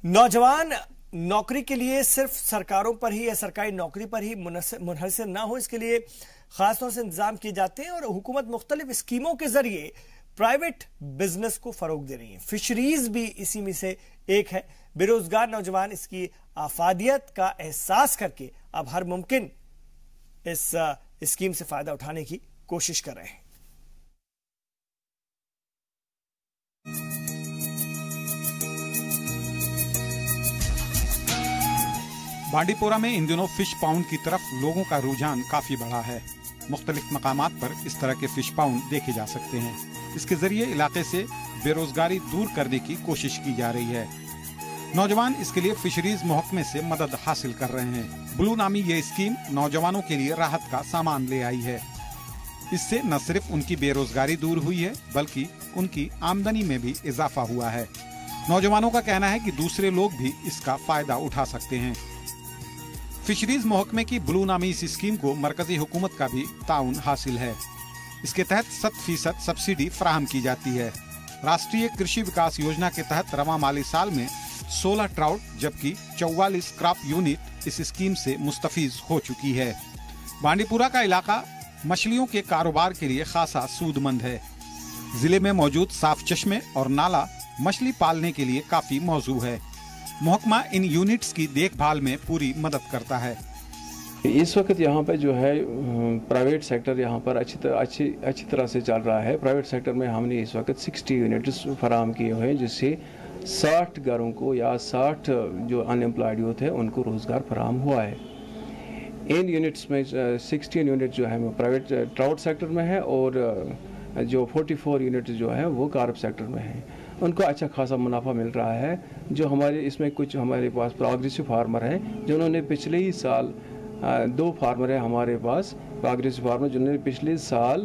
नौजवान नौकरी के लिए सिर्फ सरकारों पर ही या सरकारी नौकरी पर ही मुनहसर ना हो, इसके लिए खासतौर से इंतजाम किए जाते हैं और हुकूमत मुख्तलिफ स्कीमों के जरिए प्राइवेट बिजनेस को फरोग दे रही है। फिशरीज भी इसी में से एक है। बेरोजगार नौजवान इसकी आफादियत का एहसास करके अब हर मुमकिन इस स्कीम से फायदा उठाने की कोशिश कर रहे हैं। बांडीपोरा में इन दिनों फिश पाउंड की तरफ लोगों का रुझान काफी बढ़ा है। मुख्तलिफ मकामात पर इस तरह के फिश पाउंड देखे जा सकते हैं। इसके जरिए इलाके से बेरोजगारी दूर करने की कोशिश की जा रही है। नौजवान इसके लिए फिशरीज महकमे से मदद हासिल कर रहे हैं। ब्लू नामी ये स्कीम नौजवानों के लिए राहत का सामान ले आई है। इससे न सिर्फ उनकी बेरोजगारी दूर हुई है, बल्कि उनकी आमदनी में भी इजाफा हुआ है। नौजवानों का कहना है कि दूसरे लोग भी इसका फायदा उठा सकते हैं। फिशरीज महकमे की ब्लू नामी इस स्कीम को मरकजी हुकूमत का भी ताउन हासिल है। इसके तहत 100% सब्सिडी फराहम की जाती है। राष्ट्रीय कृषि विकास योजना के तहत रवा माली साल में 16 ट्राउट जबकि 44 क्रॉप यूनिट इस स्कीम से मुस्तफीज हो चुकी है। बांडीपुरा का इलाका मछलियों के कारोबार के लिए खासा सूदमंद है। जिले में मौजूद साफ चश्मे और नाला मछली पालने के लिए काफी मौजू है। महकमा इन यूनिट्स की देखभाल में पूरी मदद करता है। इस वक्त यहाँ पे जो है प्राइवेट सेक्टर यहाँ पर अच्छी तरह से चल रहा है। प्राइवेट सेक्टर में हमने इस वक्त 60 यूनिट्स फराहम किए हुए हैं, जिससे 60 घरों को या 60 जो अनएम्प्लॉयड यूथ है उनको रोज़गार फराहम हुआ है। इन यूनिट्स में 16 यूनिट जो है प्राइवेट ट्राउट सेक्टर में है और जो 44 यूनिट जो है वो कार्प सेक्टर में है। उनको अच्छा खासा मुनाफा मिल रहा है। जो हमारे इसमें कुछ हमारे पास प्रोग्रेसिव फार्मर हैं जिन्होंने पिछले ही साल 2 फार्मर हैं हमारे पास प्रोग्रेसिव फार्मर जिन्होंने पिछले साल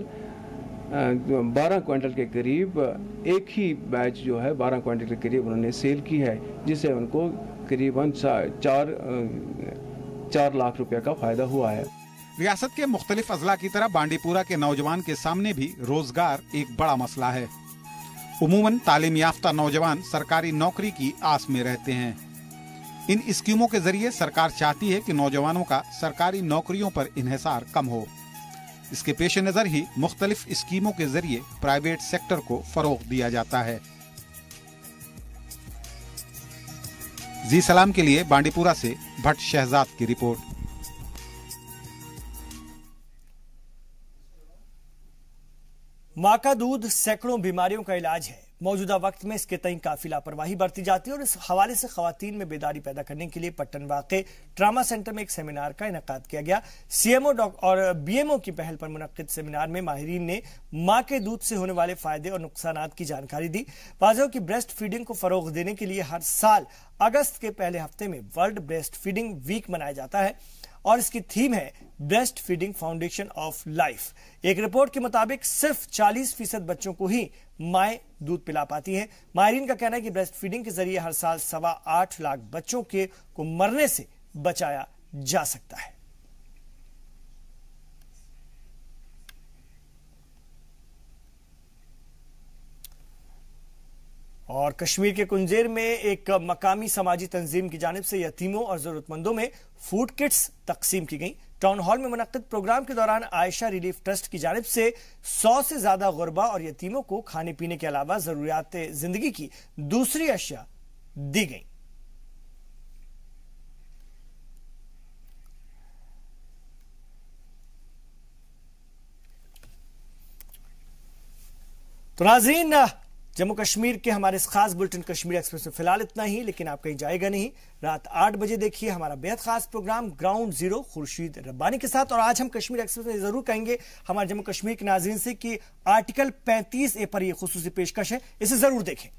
12 क्विंटल के करीब एक ही बैच जो है 12 क्विंटल के करीब उन्होंने सेल की है, जिससे उनको करीबन 4 लाख रुपए का फायदा हुआ है। रियासत के मुख्तलिफ अजला की तरह बांडीपुरा के नौजवान के सामने भी रोजगार एक बड़ा मसला है। उमूमन तालीम याफ्ता नौजवान सरकारी नौकरी की आस में रहते हैं। इन स्कीमों के जरिए सरकार चाहती है कि नौजवानों का सरकारी नौकरियों पर इन्हिसार कम हो। इसके पेश नजर ही मुख्तलिफ स्कीमों के जरिए प्राइवेट सेक्टर को फरोग दिया जाता है। जी सलाम के लिए बांडीपुरा से भट्ट शहजाद की रिपोर्ट। मां का दूध सैकड़ों बीमारियों का इलाज है। मौजूदा वक्त में इसके तई काफी लापरवाही बरती जाती है और इस हवाले से खवातीन में बेदारी पैदा करने के लिए पट्टन वाक़े ट्रामा सेंटर में एक सेमिनार का इनेकाद किया गया। सीएमओ और बीएमओ की पहल पर मुनक्किद सेमिनार में माहिरीन ने मां के दूध से होने वाले फायदे और नुकसानात की जानकारी दी। वाज़ेह हो कि ब्रेस्ट फीडिंग को फरोग देने के लिए हर साल अगस्त के पहले हफ्ते में वर्ल्ड ब्रेस्ट फीडिंग वीक मनाया जाता है और इसकी थीम है breast feeding foundation of life. एक रिपोर्ट के मुताबिक सिर्फ 40% बच्चों को ही माएं दूध पिला पाती हैं। माहिरीन का कहना है कि ब्रेस्ट फीडिंग के जरिए हर साल 8.25 लाख बच्चों को मरने से बचाया जा सकता है। और कश्मीर के कुंजेर में एक मकामी समाजी तंजीम की जानिब से यतीमों और जरूरतमंदों में फूड किट्स तकसीम की गई। टाउन हॉल में मुनक्किद प्रोग्राम के दौरान आयशा रिलीफ ट्रस्ट की जानिब से 100 से ज्यादा गुरबा और यतीमों को खाने पीने के अलावा जरूरियात जिंदगी की दूसरी अशिया दी गई। तो नाज़रीन, जम्मू कश्मीर के हमारे इस खास बुलेटिन कश्मीर एक्सप्रेस में फिलहाल इतना ही, लेकिन आप कहीं जाएगा नहीं। रात 8 बजे देखिए हमारा बेहद खास program ground zero Khurshid Rabbani के साथ। और आज हम कश्मीर एक्सप्रेस में जरूर कहेंगे हमारे जम्मू कश्मीर के नाज़रीन से कि आर्टिकल 35A पर यह खुसूसी पेशकश है, इसे जरूर देखें।